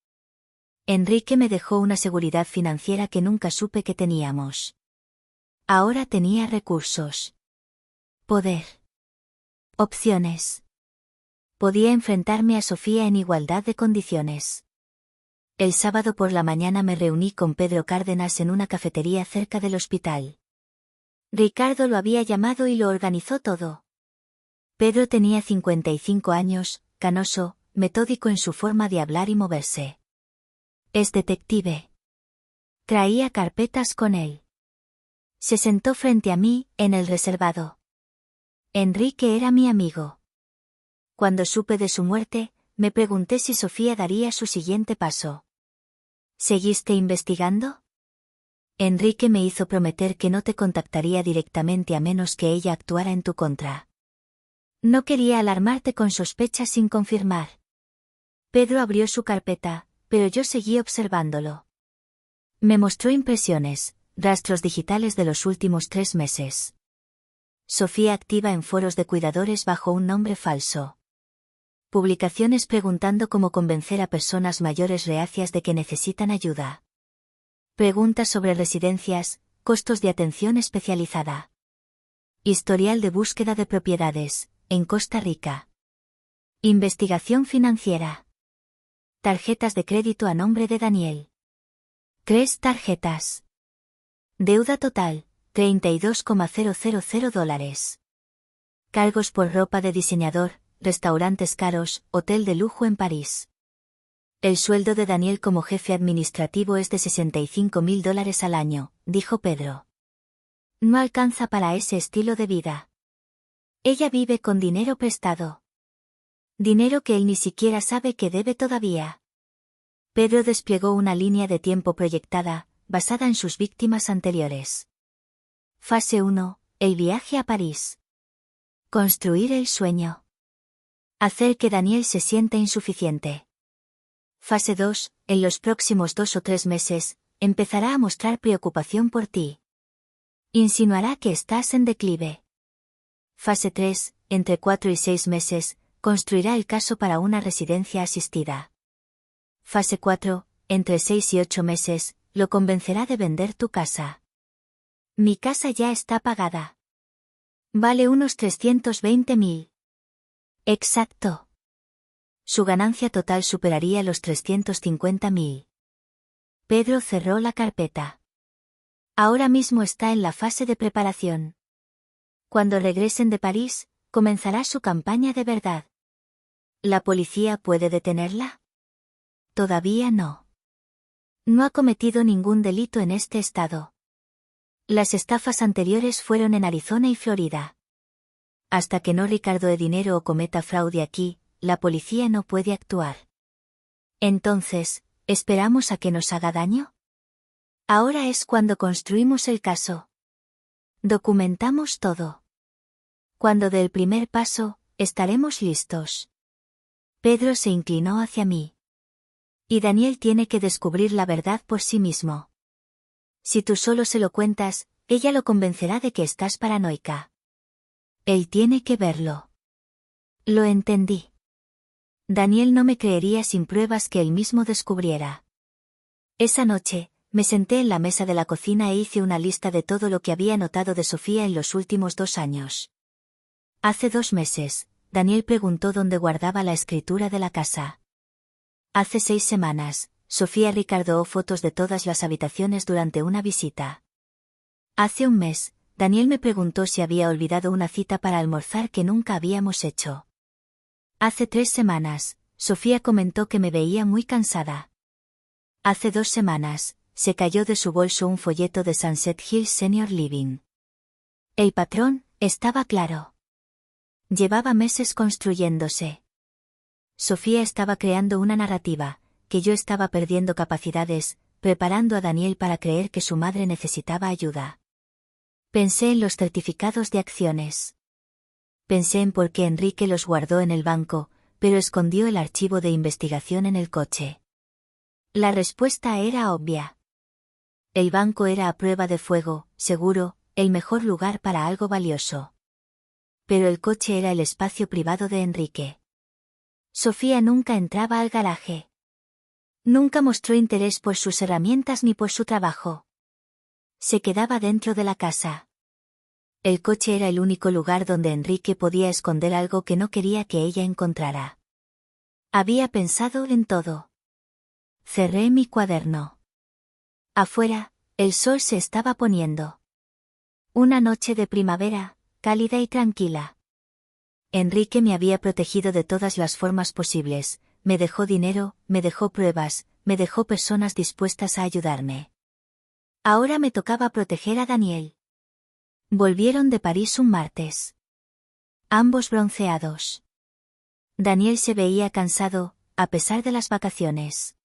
Enrique me dejó una seguridad financiera que nunca supe que teníamos. Ahora tenía recursos. Poder. Opciones. Podía enfrentarme a Sofía en igualdad de condiciones. El sábado por la mañana me reuní con Pedro Cárdenas en una cafetería cerca del hospital. Ricardo lo había llamado y lo organizó todo. Pedro tenía 55 años, canoso, metódico en su forma de hablar y moverse. Es detective. Traía carpetas con él. Se sentó frente a mí, en el reservado. Enrique era mi amigo. Cuando supe de su muerte, me pregunté si Sofía daría su siguiente paso. ¿Seguiste investigando? Enrique me hizo prometer que no te contactaría directamente a menos que ella actuara en tu contra. No quería alarmarte con sospechas sin confirmar. Pedro abrió su carpeta, pero yo seguí observándolo. Me mostró impresiones, rastros digitales de los últimos 3 meses. Sofía activa en foros de cuidadores bajo un nombre falso. Publicaciones preguntando cómo convencer a personas mayores reacias de que necesitan ayuda. Preguntas sobre residencias, costos de atención especializada. Historial de búsqueda de propiedades, en Costa Rica. Investigación financiera. Tarjetas de crédito a nombre de Daniel. 3 tarjetas. Deuda total, $32,000. Cargos por ropa de diseñador, restaurantes caros, hotel de lujo en París. El sueldo de Daniel como jefe administrativo es de $65,000 al año, dijo Pedro. No alcanza para ese estilo de vida. Ella vive con dinero prestado. Dinero que él ni siquiera sabe que debe todavía. Pedro desplegó una línea de tiempo proyectada, basada en sus víctimas anteriores. Fase 1, el viaje a París. Construir el sueño. Hacer que Daniel se sienta insuficiente. Fase 2, en los próximos 2 o 3 meses, empezará a mostrar preocupación por ti. Insinuará que estás en declive. Fase 3, entre 4 y 6 meses, construirá el caso para una residencia asistida. Fase 4, entre 6 y 8 meses, lo convencerá de vender tu casa. Mi casa ya está pagada. Vale unos 320,000. Exacto. Su ganancia total superaría los 350,000. Pedro cerró la carpeta. Ahora mismo está en la fase de preparación. Cuando regresen de París, comenzará su campaña de verdad. ¿La policía puede detenerla? Todavía no. No ha cometido ningún delito en este estado. Las estafas anteriores fueron en Arizona y Florida. Hasta que no Ricardo dinero o cometa fraude aquí, la policía no puede actuar. Entonces, ¿esperamos a que nos haga daño? Ahora es cuando construimos el caso. Documentamos todo. Cuando dé el primer paso, estaremos listos. Pedro se inclinó hacia mí. Y Daniel tiene que descubrir la verdad por sí mismo. Si tú solo se lo cuentas, ella lo convencerá de que estás paranoica. Él tiene que verlo. Lo entendí. Daniel no me creería sin pruebas que él mismo descubriera. Esa noche, me senté en la mesa de la cocina e hice una lista de todo lo que había notado de Sofía en los últimos 2 años. Hace 2 meses, Daniel preguntó dónde guardaba la escritura de la casa. Hace 6 semanas, Sofía recordó fotos de todas las habitaciones durante una visita. Hace un mes, Daniel me preguntó si había olvidado una cita para almorzar que nunca habíamos hecho. Hace 3 semanas, Sofía comentó que me veía muy cansada. Hace 2 semanas, se cayó de su bolso un folleto de Sunset Hills Senior Living. El patrón estaba claro. Llevaba meses construyéndose. Sofía estaba creando una narrativa, que yo estaba perdiendo capacidades, preparando a Daniel para creer que su madre necesitaba ayuda. Pensé en los certificados de acciones. Pensé en por qué Enrique los guardó en el banco, pero escondió el archivo de investigación en el coche. La respuesta era obvia. El banco era a prueba de fuego, seguro, el mejor lugar para algo valioso. Pero el coche era el espacio privado de Enrique. Sofía nunca entraba al garaje. Nunca mostró interés por sus herramientas ni por su trabajo. Se quedaba dentro de la casa. El coche era el único lugar donde Enrique podía esconder algo que no quería que ella encontrara. Había pensado en todo. Cerré mi cuaderno. Afuera, el sol se estaba poniendo. Una noche de primavera, cálida y tranquila. Enrique me había protegido de todas las formas posibles, me dejó dinero, me dejó pruebas, me dejó personas dispuestas a ayudarme. Ahora me tocaba proteger a Daniel. Volvieron de París un martes. Ambos bronceados. Daniel se veía cansado, a pesar de las vacaciones.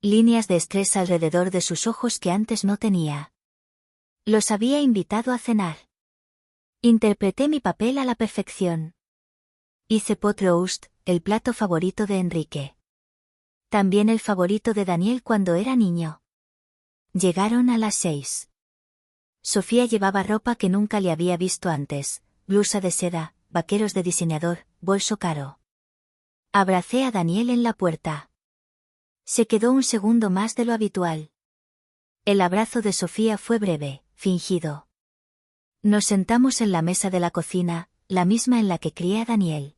Líneas de estrés alrededor de sus ojos que antes no tenía. Los había invitado a cenar. Interpreté mi papel a la perfección. Hice pot roast, el plato favorito de Enrique. También el favorito de Daniel cuando era niño. Llegaron a las 6. Sofía llevaba ropa que nunca le había visto antes, blusa de seda, vaqueros de diseñador, bolso caro. Abracé a Daniel en la puerta. Se quedó un segundo más de lo habitual. El abrazo de Sofía fue breve, fingido. Nos sentamos en la mesa de la cocina, la misma en la que crié a Daniel.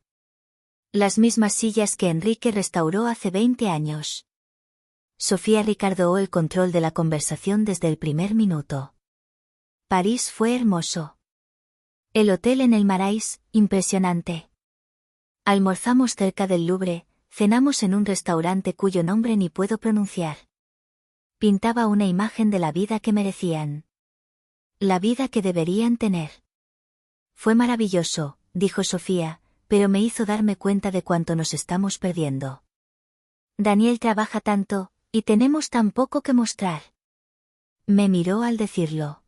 Las mismas sillas que Enrique restauró hace 20 años. Sofía ricardoó el control de la conversación desde el primer minuto. París fue hermoso. El hotel en el Marais, impresionante. Almorzamos cerca del Louvre, cenamos en un restaurante cuyo nombre ni puedo pronunciar. Pintaba una imagen de la vida que merecían. La vida que deberían tener. Fue maravilloso, dijo Sofía, pero me hizo darme cuenta de cuánto nos estamos perdiendo. Daniel trabaja tanto, y tenemos tan poco que mostrar. Me miró al decirlo.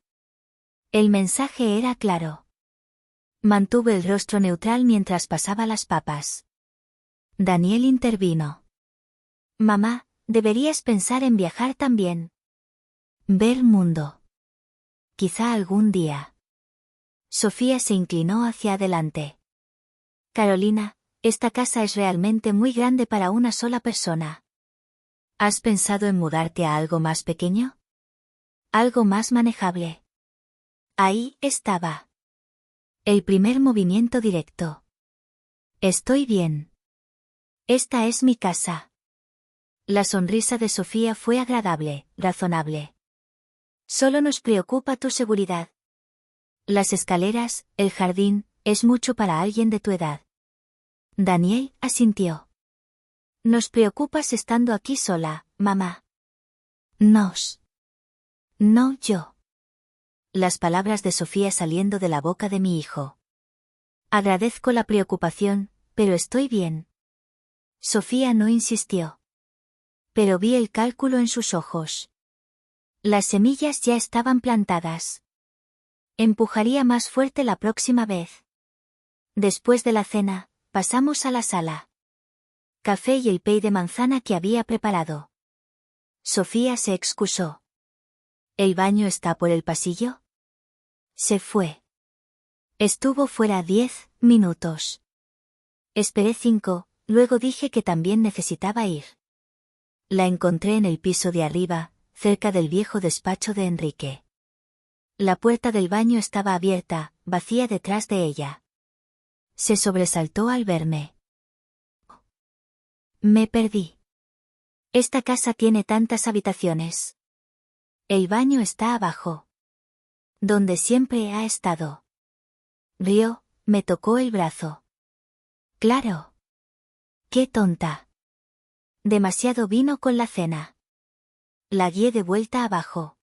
El mensaje era claro. Mantuve el rostro neutral mientras pasaba las papas. Daniel intervino. Mamá, deberías pensar en viajar también. Ver mundo. Quizá algún día. Sofía se inclinó hacia adelante. Carolina, esta casa es realmente muy grande para una sola persona. ¿Has pensado en mudarte a algo más pequeño? Algo más manejable. Ahí estaba. El primer movimiento directo. Estoy bien. Esta es mi casa. La sonrisa de Sofía fue agradable, razonable. Solo nos preocupa tu seguridad. Las escaleras, el jardín, es mucho para alguien de tu edad. Daniel asintió. Nos preocupas estando aquí sola, mamá. Nos. No yo. Las palabras de Sofía saliendo de la boca de mi hijo. Agradezco la preocupación, pero estoy bien. Sofía no insistió. Pero vi el cálculo en sus ojos. Las semillas ya estaban plantadas. Empujaría más fuerte la próxima vez. Después de la cena, pasamos a la sala. Café y el pay de manzana que había preparado. Sofía se excusó. ¿El baño está por el pasillo? Se fue. Estuvo fuera 10 minutos. Esperé 5, luego dije que también necesitaba ir. La encontré en el piso de arriba, cerca del viejo despacho de Enrique. La puerta del baño estaba abierta, vacía detrás de ella. Se sobresaltó al verme. Me perdí. Esta casa tiene tantas habitaciones. El baño está abajo. Donde siempre ha estado. Rió, me tocó el brazo. Claro. Qué tonta. Demasiado vino con la cena. La guié de vuelta abajo.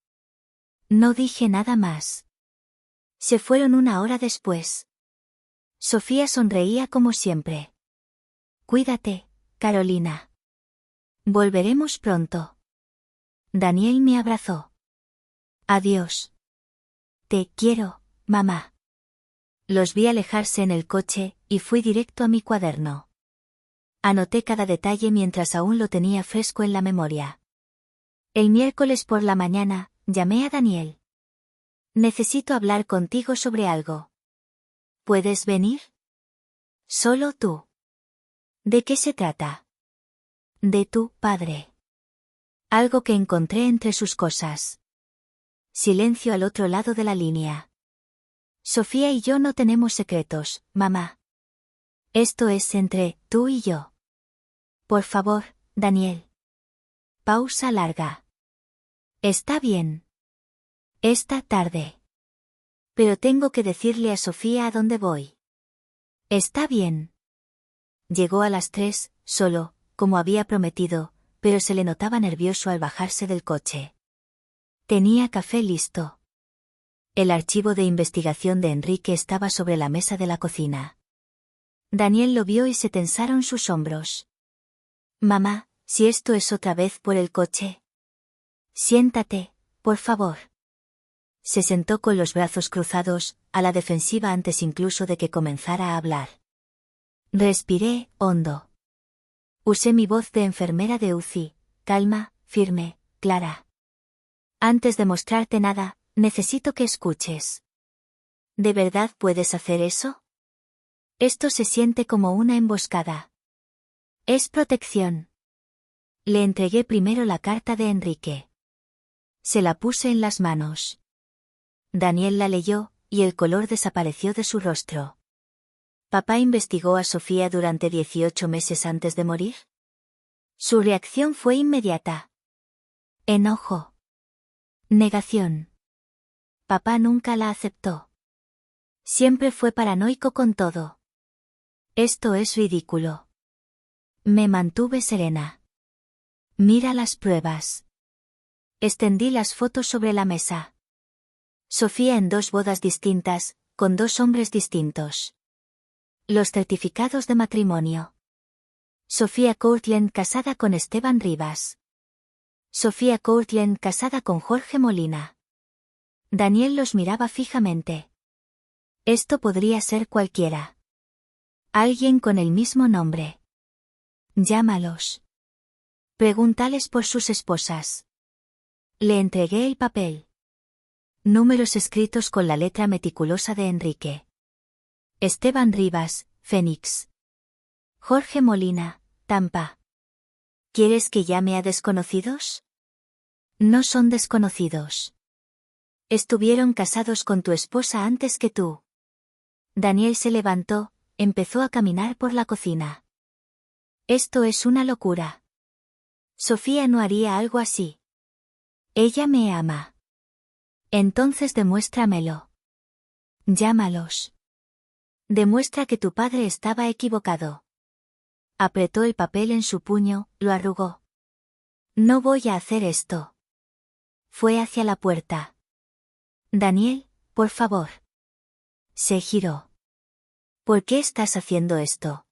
No dije nada más. Se fueron 1 hora después. Sofía sonreía como siempre. Cuídate, Carolina. Volveremos pronto. Daniel me abrazó. Adiós. Te quiero, mamá. Los vi alejarse en el coche, y fui directo a mi cuaderno. Anoté cada detalle mientras aún lo tenía fresco en la memoria. El miércoles por la mañana, llamé a Daniel. Necesito hablar contigo sobre algo. ¿Puedes venir? Solo tú. ¿De qué se trata? De tu padre. Algo que encontré entre sus cosas. Silencio al otro lado de la línea. Sofía y yo no tenemos secretos, mamá. Esto es entre tú y yo. Por favor, Daniel. Pausa larga. Está bien. Esta tarde. Pero tengo que decirle a Sofía a dónde voy. Está bien. Llegó a las 3, solo, como había prometido, pero se le notaba nervioso al bajarse del coche. Tenía café listo. El archivo de investigación de Enrique estaba sobre la mesa de la cocina. Daniel lo vio y se tensaron sus hombros. Mamá, si esto es otra vez por el coche. Siéntate, por favor. Se sentó con los brazos cruzados, a la defensiva antes incluso de que comenzara a hablar. Respiré hondo. Usé mi voz de enfermera de UCI, calma, firme, clara. Antes de mostrarte nada, necesito que escuches. ¿De verdad puedes hacer eso? Esto se siente como una emboscada. Es protección. Le entregué primero la carta de Enrique. Se la puse en las manos. Daniel la leyó, y el color desapareció de su rostro. ¿Papá investigó a Sofía durante 18 meses antes de morir? Su reacción fue inmediata. Enojo. Negación. Papá nunca la aceptó. Siempre fue paranoico con todo. Esto es ridículo. Me mantuve serena. Mira las pruebas. Extendí las fotos sobre la mesa. Sofía en 2 bodas distintas, con 2 hombres distintos. Los certificados de matrimonio. Sofía Courtland casada con Esteban Rivas. Sofía Courtland casada con Jorge Molina. Daniel los miraba fijamente. Esto podría ser cualquiera. Alguien con el mismo nombre. Llámalos. Pregúntales por sus esposas. Le entregué el papel. Números escritos con la letra meticulosa de Enrique. Esteban Rivas, Phoenix. Jorge Molina, Tampa. ¿Quieres que llame a desconocidos? No son desconocidos. Estuvieron casados con tu esposa antes que tú. Daniel se levantó, empezó a caminar por la cocina. Esto es una locura. Sofía no haría algo así. Ella me ama. Entonces demuéstramelo. Llámalos. Demuestra que tu padre estaba equivocado. Apretó el papel en su puño, lo arrugó. No voy a hacer esto. Fue hacia la puerta. Daniel, por favor. Se giró. ¿Por qué estás haciendo esto?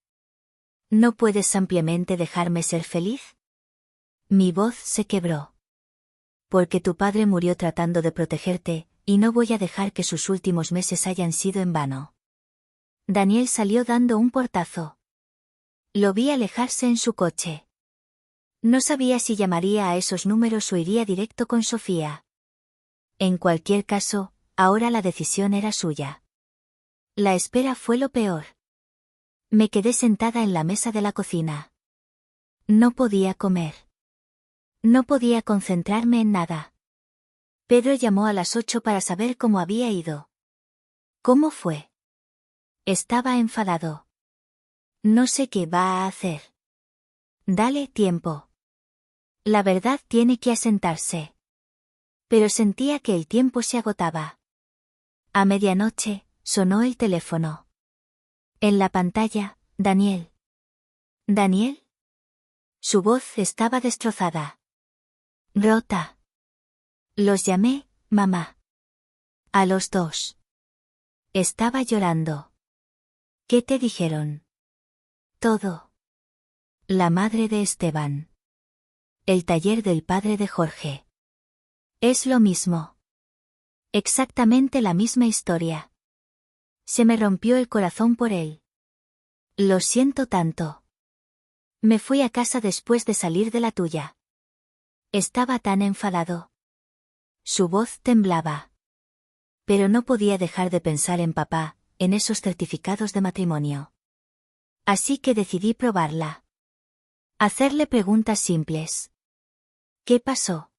¿No puedes simplemente dejarme ser feliz? Mi voz se quebró. Porque tu padre murió tratando de protegerte, y no voy a dejar que sus últimos meses hayan sido en vano. Daniel salió dando un portazo. Lo vi alejarse en su coche. No sabía si llamaría a esos números o iría directo con Sofía. En cualquier caso, ahora la decisión era suya. La espera fue lo peor. Me quedé sentada en la mesa de la cocina. No podía comer. No podía concentrarme en nada. Pedro llamó a las 8 para saber cómo había ido. ¿Cómo fue? Estaba enfadado. No sé qué va a hacer. Dale tiempo. La verdad tiene que asentarse. Pero sentía que el tiempo se agotaba. A medianoche, sonó el teléfono. En la pantalla, Daniel. ¿Daniel? Su voz estaba destrozada. Rota. Los llamé, mamá. A los dos. Estaba llorando. ¿Qué te dijeron? Todo. La madre de Esteban. El taller del padre de Jorge. Es lo mismo. Exactamente la misma historia. Se me rompió el corazón por él. Lo siento tanto. Me fui a casa después de salir de la tuya. Estaba tan enfadado. Su voz temblaba. Pero no podía dejar de pensar en papá, en esos certificados de matrimonio. Así que decidí probarla. Hacerle preguntas simples. ¿Qué pasó?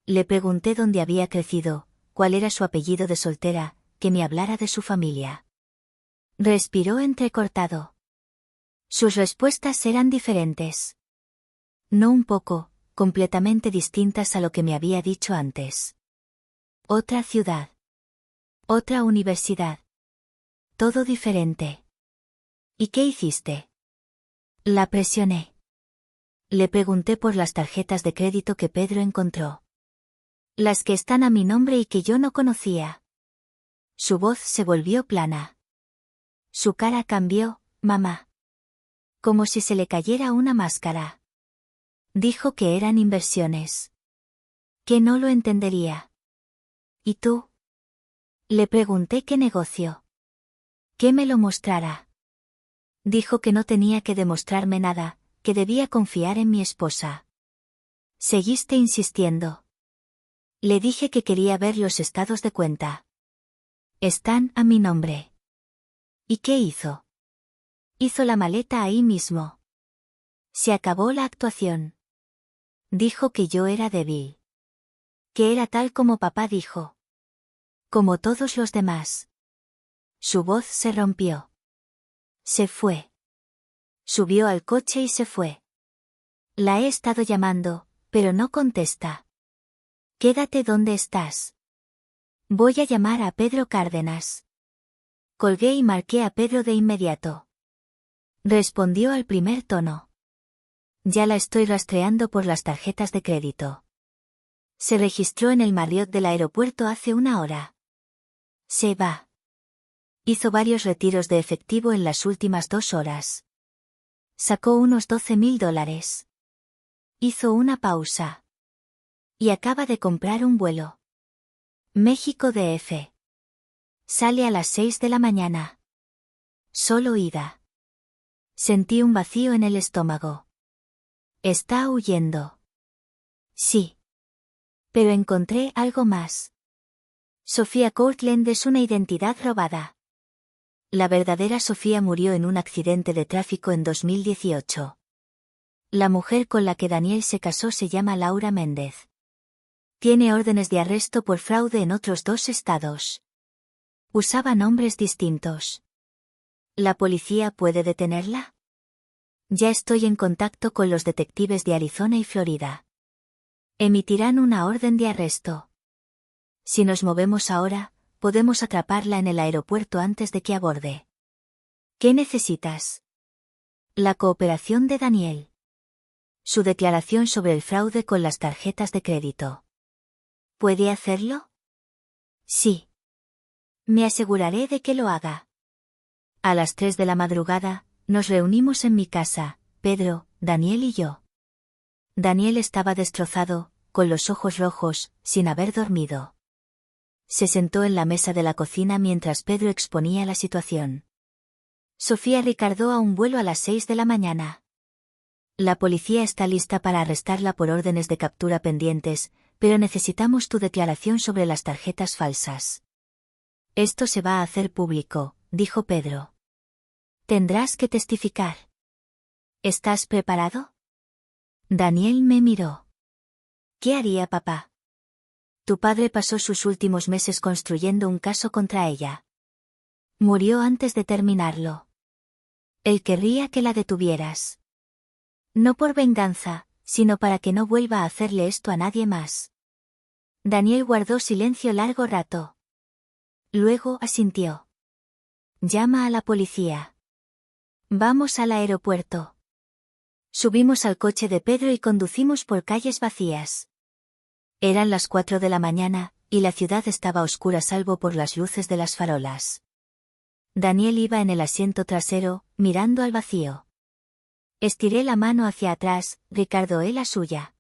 Le pregunté dónde había crecido, cuál era su apellido de soltera, que me hablara de su familia. Respiró entrecortado. Sus respuestas eran diferentes. No un poco, completamente distintas a lo que me había dicho antes. Otra ciudad. Otra universidad. Todo diferente. ¿Y qué hiciste? La presioné. Le pregunté por las tarjetas de crédito que Pedro encontró. Las que están a mi nombre y que yo no conocía. Su voz se volvió plana. Su cara cambió, mamá. Como si se le cayera una máscara. Dijo que eran inversiones. Que no lo entendería. ¿Y tú? Le pregunté qué negocio. Que me lo mostrara. Dijo que no tenía que demostrarme nada, que debía confiar en mi esposa. Seguiste insistiendo. Le dije que quería ver los estados de cuenta. Están a mi nombre. ¿Y qué hizo? Hizo la maleta ahí mismo. Se acabó la actuación. Dijo que yo era débil. Que era tal como papá dijo. Como todos los demás. Su voz se rompió. Se fue. Subió al coche y se fue. La he estado llamando, pero no contesta. Quédate donde estás. Voy a llamar a Pedro Cárdenas. Colgué y marqué a Pedro de inmediato. Respondió al primer tono. Ya la estoy rastreando por las tarjetas de crédito. Se registró en el Marriott del aeropuerto hace una hora. Se va. Hizo varios retiros de efectivo en las últimas 2 horas. Sacó unos $12,000. Hizo una pausa. Y acaba de comprar un vuelo. México DF. Sale a las 6 de la mañana. Solo ida. Sentí un vacío en el estómago. Está huyendo. Sí. Pero encontré algo más. Sofía Courtland es una identidad robada. La verdadera Sofía murió en un accidente de tráfico en 2018. La mujer con la que Daniel se casó se llama Laura Méndez. Tiene órdenes de arresto por fraude en otros 2 estados. Usaba nombres distintos. ¿La policía puede detenerla? Ya estoy en contacto con los detectives de Arizona y Florida. Emitirán una orden de arresto. Si nos movemos ahora, podemos atraparla en el aeropuerto antes de que aborde. ¿Qué necesitas? La cooperación de Daniel. Su declaración sobre el fraude con las tarjetas de crédito. ¿Puede hacerlo? Sí. Me aseguraré de que lo haga. A las 3 de la madrugada, nos reunimos en mi casa, Pedro, Daniel y yo. Daniel estaba destrozado, con los ojos rojos, sin haber dormido. Se sentó en la mesa de la cocina mientras Pedro exponía la situación. Sofía Ricardó a un vuelo a las 6 de la mañana. La policía está lista para arrestarla por órdenes de captura pendientes, pero necesitamos tu declaración sobre las tarjetas falsas. Esto se va a hacer público, dijo Pedro. Tendrás que testificar. ¿Estás preparado? Daniel me miró. ¿Qué haría papá? Tu padre pasó sus últimos meses construyendo un caso contra ella. Murió antes de terminarlo. Él querría que la detuvieras. No por venganza, sino para que no vuelva a hacerle esto a nadie más. Daniel guardó silencio largo rato. Luego asintió. Llama a la policía. Vamos al aeropuerto. Subimos al coche de Pedro y conducimos por calles vacías. Eran las 4 de la mañana, y la ciudad estaba oscura salvo por las luces de las farolas. Daniel iba en el asiento trasero, mirando al vacío. Estiré la mano hacia atrás, ricardoé la suya.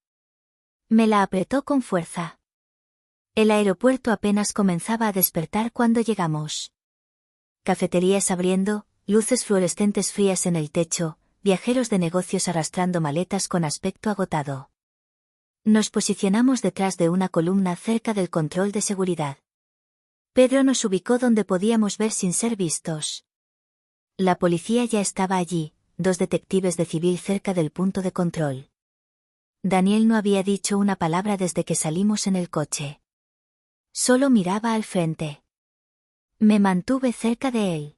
Me la apretó con fuerza. El aeropuerto apenas comenzaba a despertar cuando llegamos. Cafeterías abriendo, luces fluorescentes frías en el techo, viajeros de negocios arrastrando maletas con aspecto agotado. Nos posicionamos detrás de una columna cerca del control de seguridad. Pedro nos ubicó donde podíamos ver sin ser vistos. La policía ya estaba allí, 2 detectives de civil cerca del punto de control. Daniel no había dicho una palabra desde que salimos en el coche. Solo miraba al frente. Me mantuve cerca de él.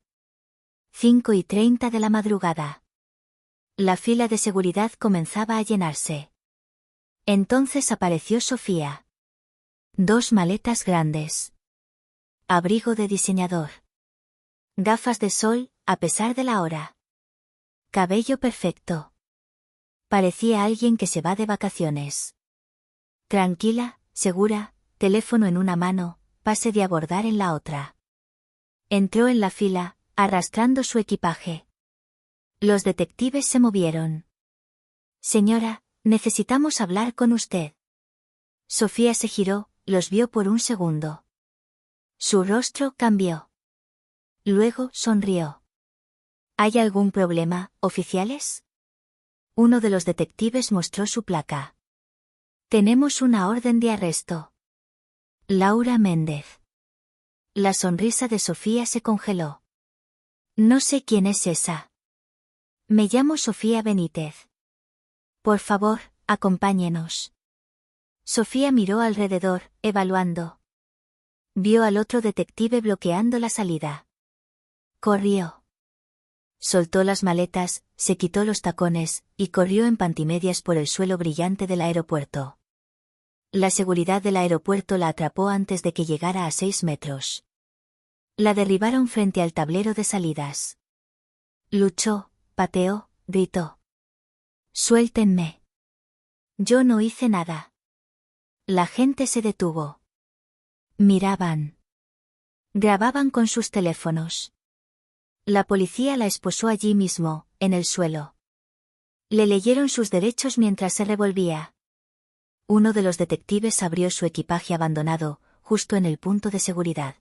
5:30 de la madrugada. La fila de seguridad comenzaba a llenarse. Entonces apareció Sofía. 2 maletas grandes. Abrigo de diseñador. Gafas de sol, a pesar de la hora. Cabello perfecto. Parecía alguien que se va de vacaciones. Tranquila, segura, teléfono en una mano, pase de abordar en la otra. Entró en la fila, arrastrando su equipaje. Los detectives se movieron. Señora, necesitamos hablar con usted. Sofía se giró, los vio por un segundo. Su rostro cambió. Luego sonrió. ¿Hay algún problema, oficiales? Uno de los detectives mostró su placa. Tenemos una orden de arresto. Laura Méndez. La sonrisa de Sofía se congeló. No sé quién es esa. Me llamo Sofía Benítez. Por favor, acompáñenos. Sofía miró alrededor, evaluando. Vio al otro detective bloqueando la salida. Corrió. Soltó las maletas, se quitó los tacones, y corrió en pantimedias por el suelo brillante del aeropuerto. La seguridad del aeropuerto la atrapó antes de que llegara a 6 metros. La derribaron frente al tablero de salidas. Luchó, pateó, gritó. Suéltenme. Yo no hice nada. La gente se detuvo. Miraban. Grababan con sus teléfonos. La policía la esposó allí mismo, en el suelo. Le leyeron sus derechos mientras se revolvía. Uno de los detectives abrió su equipaje abandonado, justo en el punto de seguridad.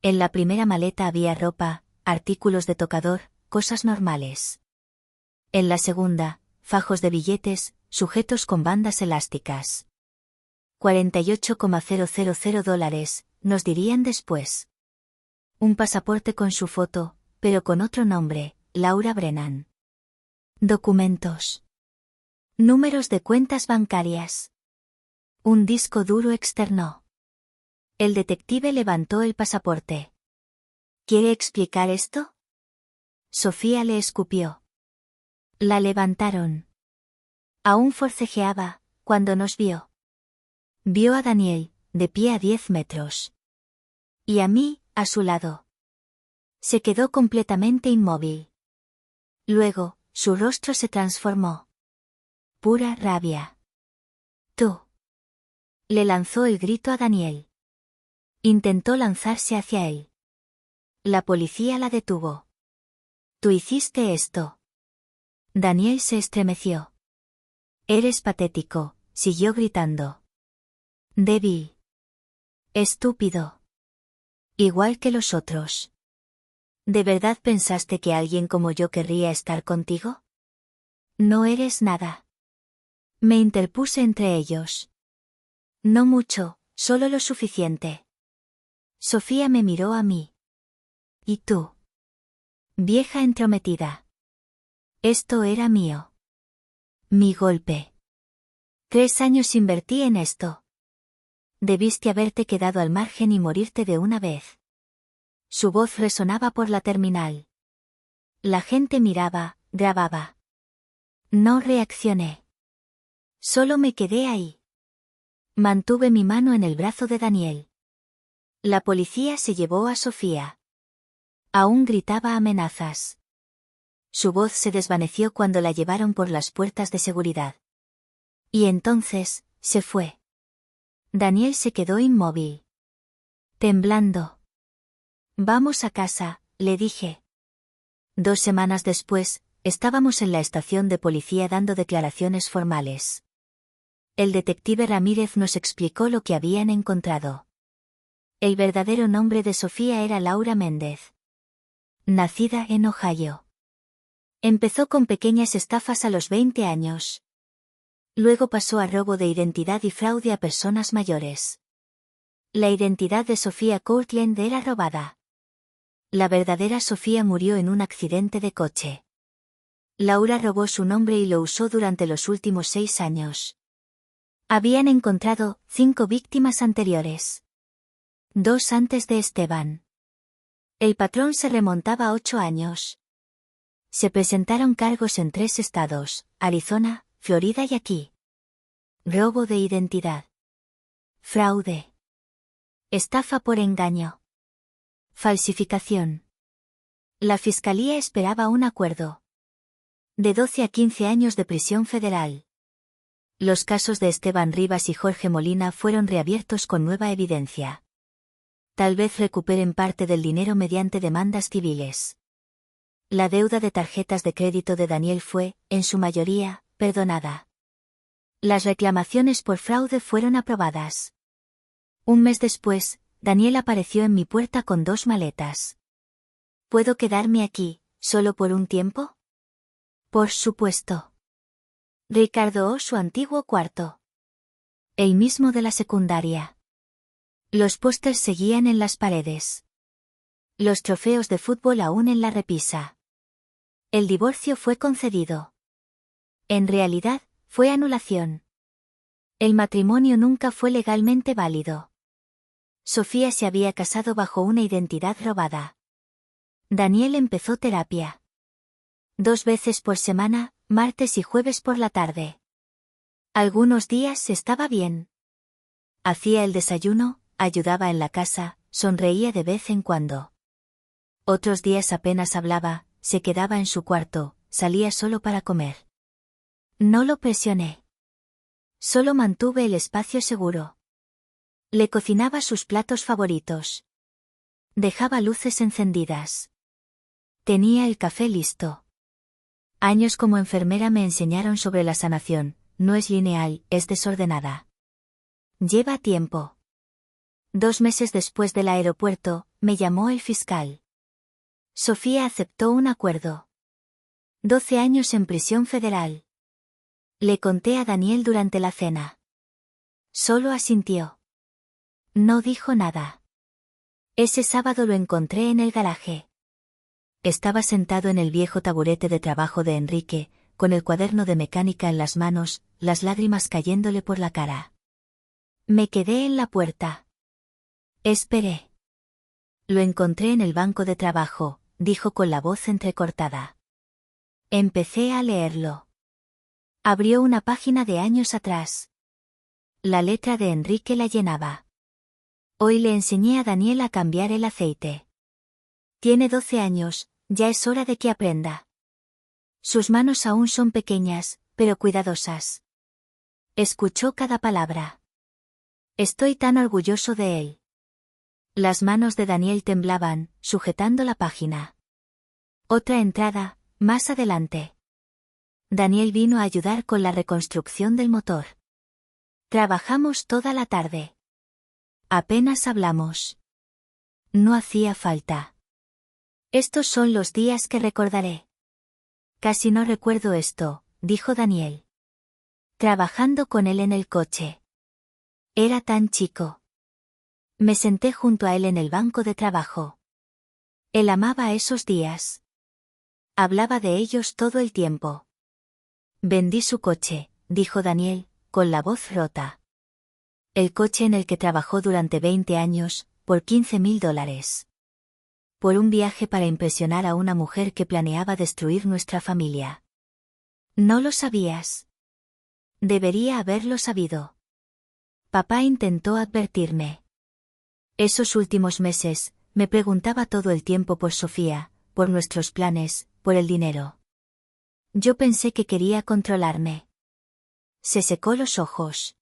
En la primera maleta había ropa, artículos de tocador, cosas normales. En la segunda, fajos de billetes, sujetos con bandas elásticas. $48,000, nos dirían después. Un pasaporte con su foto, pero con otro nombre, Laura Brennan. Documentos. Números de cuentas bancarias. Un disco duro externo. El detective levantó el pasaporte. ¿Quiere explicar esto? Sofía le escupió. La levantaron. Aún forcejeaba, cuando nos vio. Vio a Daniel, de pie a 10 metros. Y a mí, a su lado. Se quedó completamente inmóvil. Luego, su rostro se transformó. Pura rabia. Tú. Le lanzó el grito a Daniel. Intentó lanzarse hacia él. La policía la detuvo. Tú hiciste esto. Daniel se estremeció. Eres patético, siguió gritando. Débil. Estúpido. Igual que los otros. ¿De verdad pensaste que alguien como yo querría estar contigo? No eres nada. Me interpuse entre ellos. No mucho, solo lo suficiente. Sofía me miró a mí. ¿Y tú? Vieja entrometida. Esto era mío. Mi golpe. 3 años invertí en esto. Debiste haberte quedado al margen y morirte de una vez. Su voz resonaba por la terminal. La gente miraba, grababa. No reaccioné. Solo me quedé ahí. Mantuve mi mano en el brazo de Daniel. La policía se llevó a Sofía. Aún gritaba amenazas. Su voz se desvaneció cuando la llevaron por las puertas de seguridad. Y entonces, se fue. Daniel se quedó inmóvil. Temblando. Vamos a casa, le dije. 2 semanas después, estábamos en la estación de policía dando declaraciones formales. El detective Ramírez nos explicó lo que habían encontrado. El verdadero nombre de Sofía era Laura Méndez. Nacida en Ohio. Empezó con pequeñas estafas a los 20 años. Luego pasó a robo de identidad y fraude a personas mayores. La identidad de Sofía Courtland era robada. La verdadera Sofía murió en un accidente de coche. Laura robó su nombre y lo usó durante los últimos 6 años. Habían encontrado 5 víctimas anteriores. 2 antes de Esteban. El patrón se remontaba a 8 años. Se presentaron cargos en 3 estados, Arizona, Florida y aquí. Robo de identidad. Fraude. Estafa por engaño. Falsificación. La fiscalía esperaba un acuerdo. De 12 a 15 años de prisión federal. Los casos de Esteban Rivas y Jorge Molina fueron reabiertos con nueva evidencia. Tal vez recuperen parte del dinero mediante demandas civiles. La deuda de tarjetas de crédito de Daniel fue, en su mayoría, perdonada. Las reclamaciones por fraude fueron aprobadas. Un mes después, Daniel apareció en mi puerta con 2 maletas. ¿Puedo quedarme aquí, solo por un tiempo? Por supuesto. Ricardo O, su antiguo cuarto. El mismo de la secundaria. Los pósters seguían en las paredes. Los trofeos de fútbol aún en la repisa. El divorcio fue concedido. En realidad, fue anulación. El matrimonio nunca fue legalmente válido. Sofía se había casado bajo una identidad robada. Daniel empezó terapia. 2 veces por semana, martes y jueves por la tarde. Algunos días estaba bien. Hacía el desayuno, ayudaba en la casa, sonreía de vez en cuando. Otros días apenas hablaba, se quedaba en su cuarto, salía solo para comer. No lo presioné. Solo mantuve el espacio seguro. Le cocinaba sus platos favoritos. Dejaba luces encendidas. Tenía el café listo. Años como enfermera me enseñaron sobre la sanación, no es lineal, es desordenada. Lleva tiempo. 2 meses después del aeropuerto, me llamó el fiscal. Sofía aceptó un acuerdo. 12 años en prisión federal. Le conté a Daniel durante la cena. Solo asintió. No dijo nada. Ese sábado lo encontré en el garaje. Estaba sentado en el viejo taburete de trabajo de Enrique, con el cuaderno de mecánica en las manos, las lágrimas cayéndole por la cara. Me quedé en la puerta. Esperé. Lo encontré en el banco de trabajo, dijo con la voz entrecortada. Empecé a leerlo. Abrió una página de años atrás. La letra de Enrique la llenaba. Hoy le enseñé a Daniel a cambiar el aceite. Tiene 12 años, ya es hora de que aprenda. Sus manos aún son pequeñas, pero cuidadosas. Escuchó cada palabra. Estoy tan orgulloso de él. Las manos de Daniel temblaban, sujetando la página. Otra entrada, más adelante. Daniel vino a ayudar con la reconstrucción del motor. Trabajamos toda la tarde. Apenas hablamos. No hacía falta. Estos son los días que recordaré. Casi no recuerdo esto, dijo Daniel. Trabajando con él en el coche. Era tan chico. Me senté junto a él en el banco de trabajo. Él amaba esos días. Hablaba de ellos todo el tiempo. Vendí su coche, dijo Daniel, con la voz rota. El coche en el que trabajó durante 20 años, por $15,000. Por un viaje para impresionar a una mujer que planeaba destruir nuestra familia. ¿No lo sabías? Debería haberlo sabido. Papá intentó advertirme. Esos últimos meses, me preguntaba todo el tiempo por Sofía, por nuestros planes, por el dinero. Yo pensé que quería controlarme. Se secó los ojos.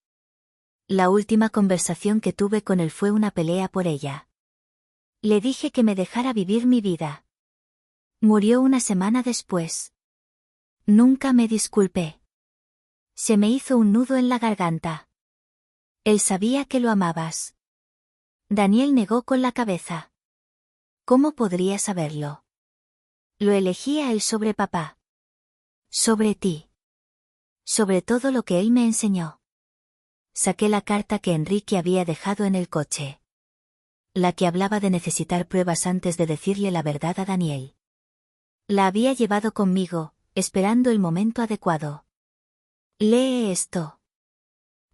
La última conversación que tuve con él fue una pelea por ella. Le dije que me dejara vivir mi vida. Murió una semana después. Nunca me disculpé. Se me hizo un nudo en la garganta. Él sabía que lo amabas. Daniel negó con la cabeza. ¿Cómo podría saberlo? Lo elegí a él sobre papá. Sobre ti. Sobre todo lo que él me enseñó. Saqué la carta que Enrique había dejado en el coche. La que hablaba de necesitar pruebas antes de decirle la verdad a Daniel. La había llevado conmigo, esperando el momento adecuado. Lee esto.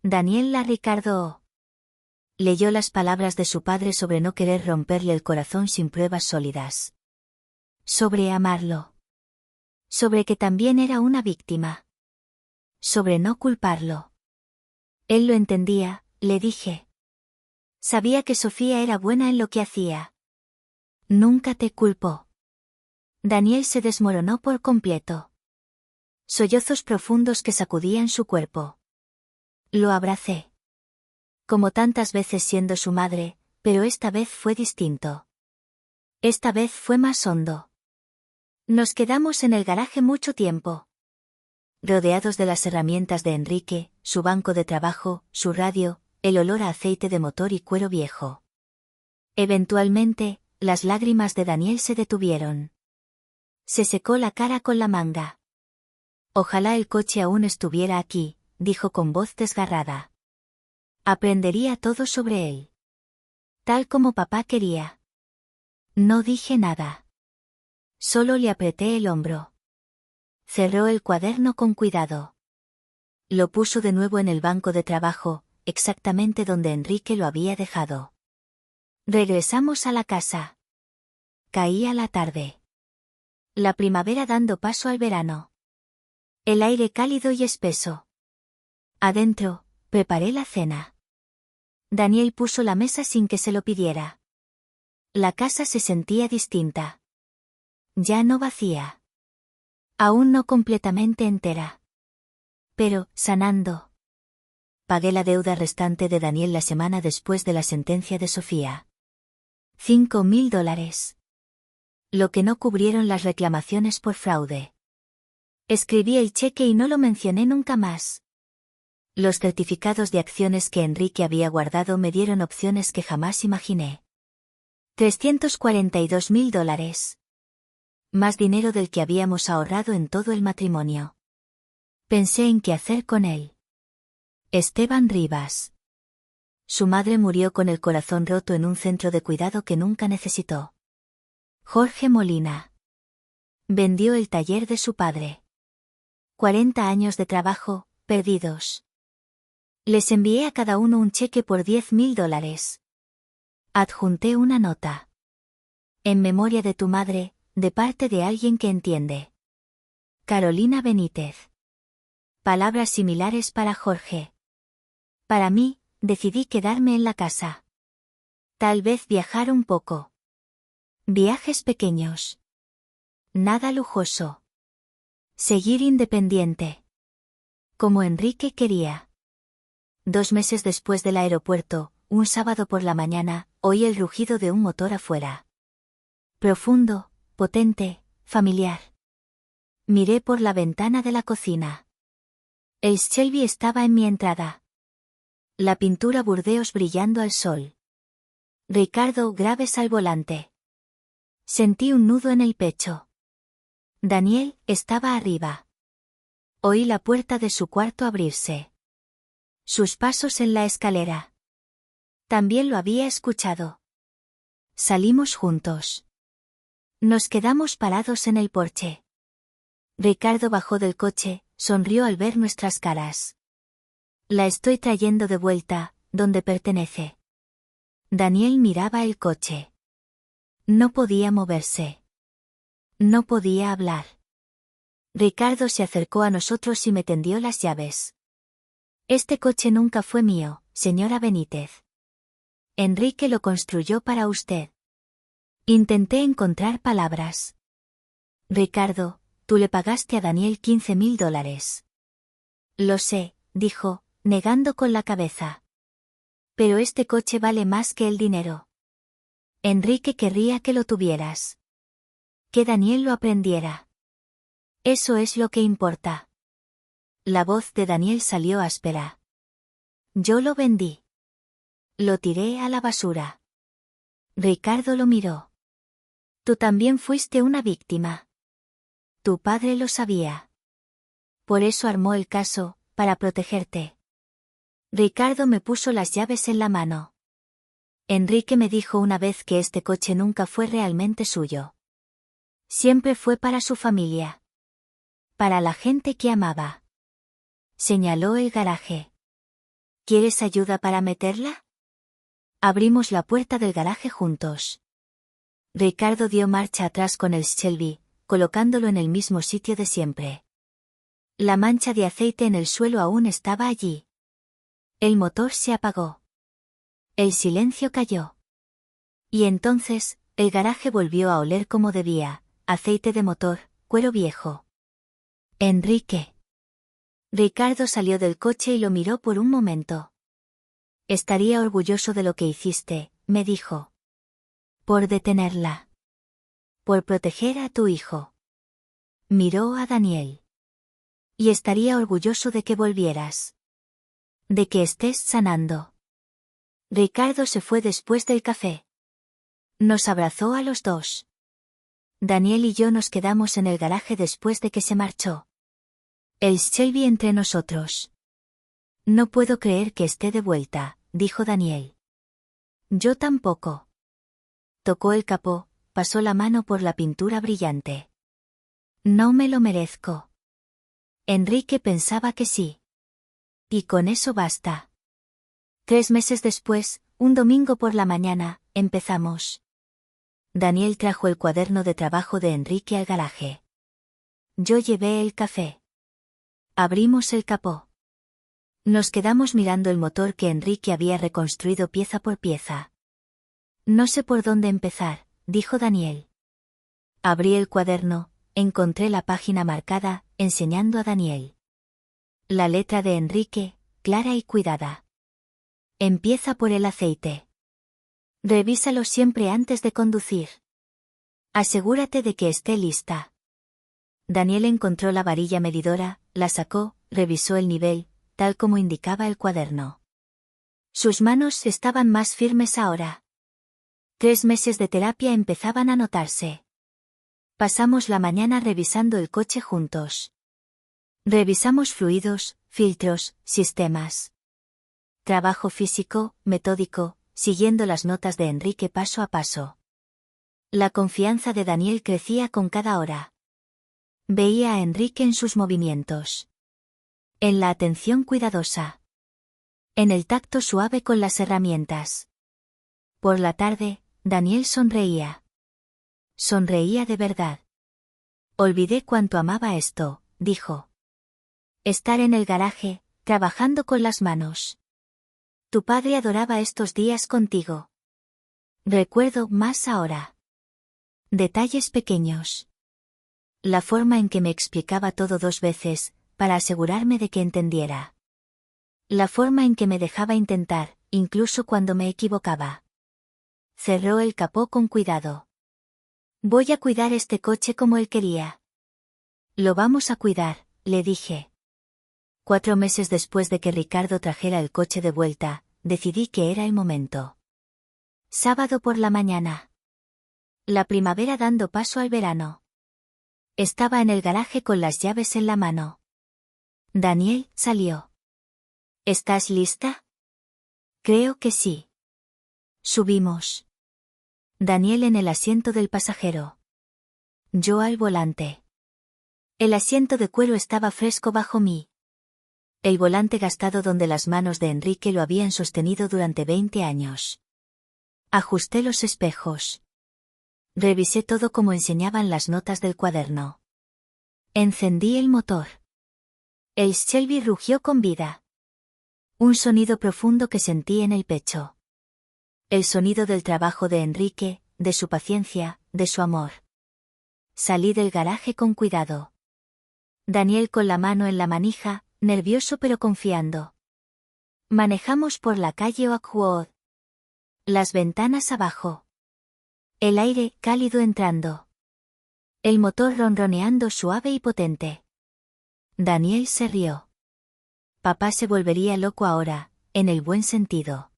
Daniel la Ricardo. Leyó las palabras de su padre sobre no querer romperle el corazón sin pruebas sólidas. Sobre amarlo. Sobre que también era una víctima. Sobre no culparlo. Él lo entendía, le dije. Sabía que Sofía era buena en lo que hacía. Nunca te culpó. Daniel se desmoronó por completo. Sollozos profundos que sacudían su cuerpo. Lo abracé. Como tantas veces siendo su madre, pero esta vez fue distinto. Esta vez fue más hondo. Nos quedamos en el garaje mucho tiempo. Rodeados de las herramientas de Enrique, su banco de trabajo, su radio, el olor a aceite de motor y cuero viejo. Eventualmente, las lágrimas de Daniel se detuvieron. Se secó la cara con la manga. Ojalá el coche aún estuviera aquí, dijo con voz desgarrada. Aprendería todo sobre él. Tal como papá quería. No dije nada. Solo le apreté el hombro. Cerró el cuaderno con cuidado. Lo puso de nuevo en el banco de trabajo, exactamente donde Enrique lo había dejado. Regresamos a la casa. Caía la tarde. La primavera dando paso al verano. El aire cálido y espeso. Adentro, preparé la cena. Daniel puso la mesa sin que se lo pidiera. La casa se sentía distinta. Ya no vacía. Aún no completamente entera. Pero, sanando. Pagué la deuda restante de Daniel la semana después de la sentencia de Sofía. $5.000. Lo que no cubrieron las reclamaciones por fraude. Escribí el cheque y no lo mencioné nunca más. Los certificados de acciones que Enrique había guardado me dieron opciones que jamás imaginé. $342.000. Más dinero del que habíamos ahorrado en todo el matrimonio. Pensé en qué hacer con él. Esteban Rivas. Su madre murió con el corazón roto en un centro de cuidado que nunca necesitó. Jorge Molina. Vendió el taller de su padre. 40 años de trabajo, perdidos. Les envié a cada uno un cheque por $10.000. Adjunté una nota. En memoria de tu madre, de parte de alguien que entiende. Carolina Benítez. Palabras similares para Jorge. Para mí, decidí quedarme en la casa. Tal vez viajar un poco. Viajes pequeños. Nada lujoso. Seguir independiente. Como Enrique quería. 2 meses después del aeropuerto, un sábado por la mañana, oí el rugido de un motor afuera. Profundo, potente, familiar. Miré por la ventana de la cocina. El Shelby estaba en mi entrada. La pintura Burdeos brillando al sol. Ricardo Graves al volante. Sentí un nudo en el pecho. Daniel estaba arriba. Oí la puerta de su cuarto abrirse. Sus pasos en la escalera. También lo había escuchado. Salimos juntos. Nos quedamos parados en el porche. Ricardo bajó del coche, sonrió al ver nuestras caras. La estoy trayendo de vuelta, donde pertenece. Daniel miraba el coche. No podía moverse. No podía hablar. Ricardo se acercó a nosotros y me tendió las llaves. Este coche nunca fue mío, señora Benítez. Enrique lo construyó para usted. Intenté encontrar palabras. Ricardo, tú le pagaste a Daniel $15.000. Lo sé, dijo, negando con la cabeza. Pero este coche vale más que el dinero. Enrique querría que lo tuvieras. Que Daniel lo aprendiera. Eso es lo que importa. La voz de Daniel salió áspera. Yo lo vendí. Lo tiré a la basura. Ricardo lo miró. Tú también fuiste una víctima. Tu padre lo sabía. Por eso armó el caso, para protegerte. Ricardo me puso las llaves en la mano. Enrique me dijo una vez que este coche nunca fue realmente suyo. Siempre fue para su familia. Para la gente que amaba. Señaló el garaje. ¿Quieres ayuda para meterla? Abrimos la puerta del garaje juntos. Ricardo dio marcha atrás con el Shelby, colocándolo en el mismo sitio de siempre. La mancha de aceite en el suelo aún estaba allí. El motor se apagó. El silencio cayó. Y entonces, el garaje volvió a oler como debía, aceite de motor, cuero viejo. Enrique. Ricardo salió del coche y lo miró por un momento. Estaría orgulloso de lo que hiciste, me dijo. Por detenerla. Por proteger a tu hijo. Miró a Daniel. Y estaría orgulloso de que volvieras. De que estés sanando. Ricardo se fue después del café. Nos abrazó a los dos. Daniel y yo nos quedamos en el garaje después de que se marchó. El Shelby entre nosotros. No puedo creer que esté de vuelta, dijo Daniel. Yo tampoco. Tocó el capó, pasó la mano por la pintura brillante. No me lo merezco. Enrique pensaba que sí. Y con eso basta. 3 meses después, un domingo por la mañana, empezamos. Daniel trajo el cuaderno de trabajo de Enrique al garaje. Yo llevé el café. Abrimos el capó. Nos quedamos mirando el motor que Enrique había reconstruido pieza por pieza. No sé por dónde empezar, dijo Daniel. Abrí el cuaderno, encontré la página marcada, enseñando a Daniel. La letra de Enrique, clara y cuidada. Empieza por el aceite. Revísalo siempre antes de conducir. Asegúrate de que esté lista. Daniel encontró la varilla medidora, la sacó, revisó el nivel, tal como indicaba el cuaderno. Sus manos estaban más firmes ahora. 3 meses de terapia empezaban a notarse. Pasamos la mañana revisando el coche juntos. Revisamos fluidos, filtros, sistemas. Trabajo físico, metódico, siguiendo las notas de Enrique paso a paso. La confianza de Daniel crecía con cada hora. Veía a Enrique en sus movimientos. En la atención cuidadosa. En el tacto suave con las herramientas. Por la tarde, Daniel sonreía. Sonreía de verdad. Olvidé cuánto amaba esto, dijo. Estar en el garaje, trabajando con las manos. Tu padre adoraba estos días contigo. Recuerdo más ahora. Detalles pequeños. La forma en que me explicaba todo 2 veces, para asegurarme de que entendiera. La forma en que me dejaba intentar, incluso cuando me equivocaba. Cerró el capó con cuidado. Voy a cuidar este coche como él quería. Lo vamos a cuidar, le dije. 4 meses después de que Ricardo trajera el coche de vuelta, decidí que era el momento. Sábado por la mañana. La primavera dando paso al verano. Estaba en el garaje con las llaves en la mano. Daniel salió. ¿Estás lista? Creo que sí. Subimos. Daniel en el asiento del pasajero. Yo al volante. El asiento de cuero estaba fresco bajo mí. El volante gastado donde las manos de Enrique lo habían sostenido durante 20 años. Ajusté los espejos. Revisé todo como enseñaban las notas del cuaderno. Encendí el motor. El Shelby rugió con vida. Un sonido profundo que sentí en el pecho. El sonido del trabajo de Enrique, de su paciencia, de su amor. Salí del garaje con cuidado. Daniel con la mano en la manija, nervioso pero confiando. Manejamos por la calle Oakwood. Las ventanas abajo. El aire cálido entrando. El motor ronroneando suave y potente. Daniel se rió. Papá se volvería loco ahora, en el buen sentido.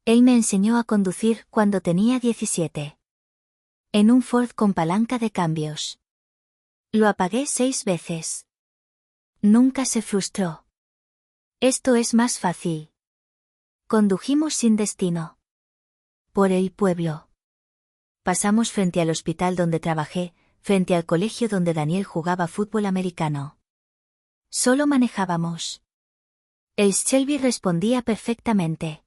Él me enseñó a conducir cuando tenía 17. En un Ford con palanca de cambios. Lo apagué 6 veces. Nunca se frustró. Esto es más fácil. Condujimos sin destino. Por el pueblo. Pasamos frente al hospital donde trabajé, frente al colegio donde Daniel jugaba fútbol americano. Solo manejábamos. El Shelby respondía perfectamente.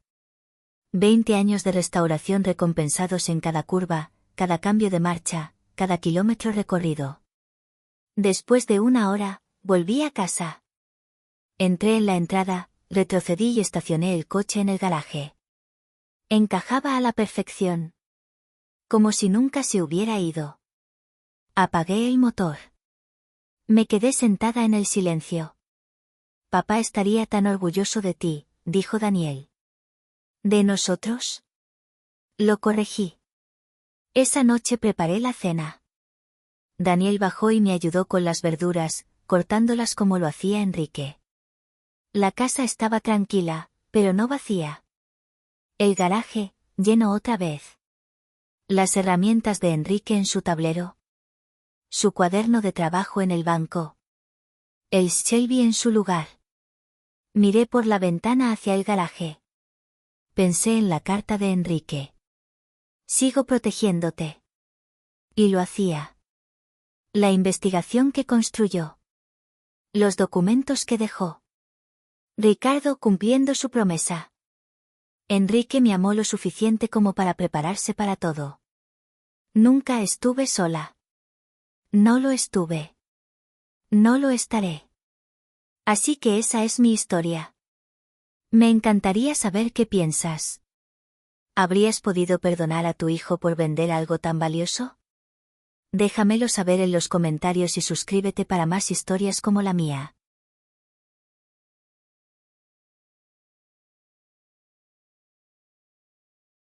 20 años de restauración recompensados en cada curva, cada cambio de marcha, cada kilómetro recorrido. Después de 1 hora, volví a casa. Entré en la entrada, retrocedí y estacioné el coche en el garaje. Encajaba a la perfección. Como si nunca se hubiera ido. Apagué el motor. Me quedé sentada en el silencio. Papá estaría tan orgulloso de ti, dijo Daniel. ¿De nosotros? Lo corregí. Esa noche preparé la cena. Daniel bajó y me ayudó con las verduras, cortándolas como lo hacía Enrique. La casa estaba tranquila, pero no vacía. El garaje, lleno otra vez. Las herramientas de Enrique en su tablero. Su cuaderno de trabajo en el banco. El Shelby en su lugar. Miré por la ventana hacia el garaje. Pensé en la carta de Enrique. Sigo protegiéndote. Y lo hacía. La investigación que construyó. Los documentos que dejó. Ricardo cumpliendo su promesa. Enrique me amó lo suficiente como para prepararse para todo. Nunca estuve sola. No lo estuve. No lo estaré. Así que esa es mi historia. Me encantaría saber qué piensas. ¿Habrías podido perdonar a tu hijo por vender algo tan valioso? Déjamelo saber en los comentarios y suscríbete para más historias como la mía.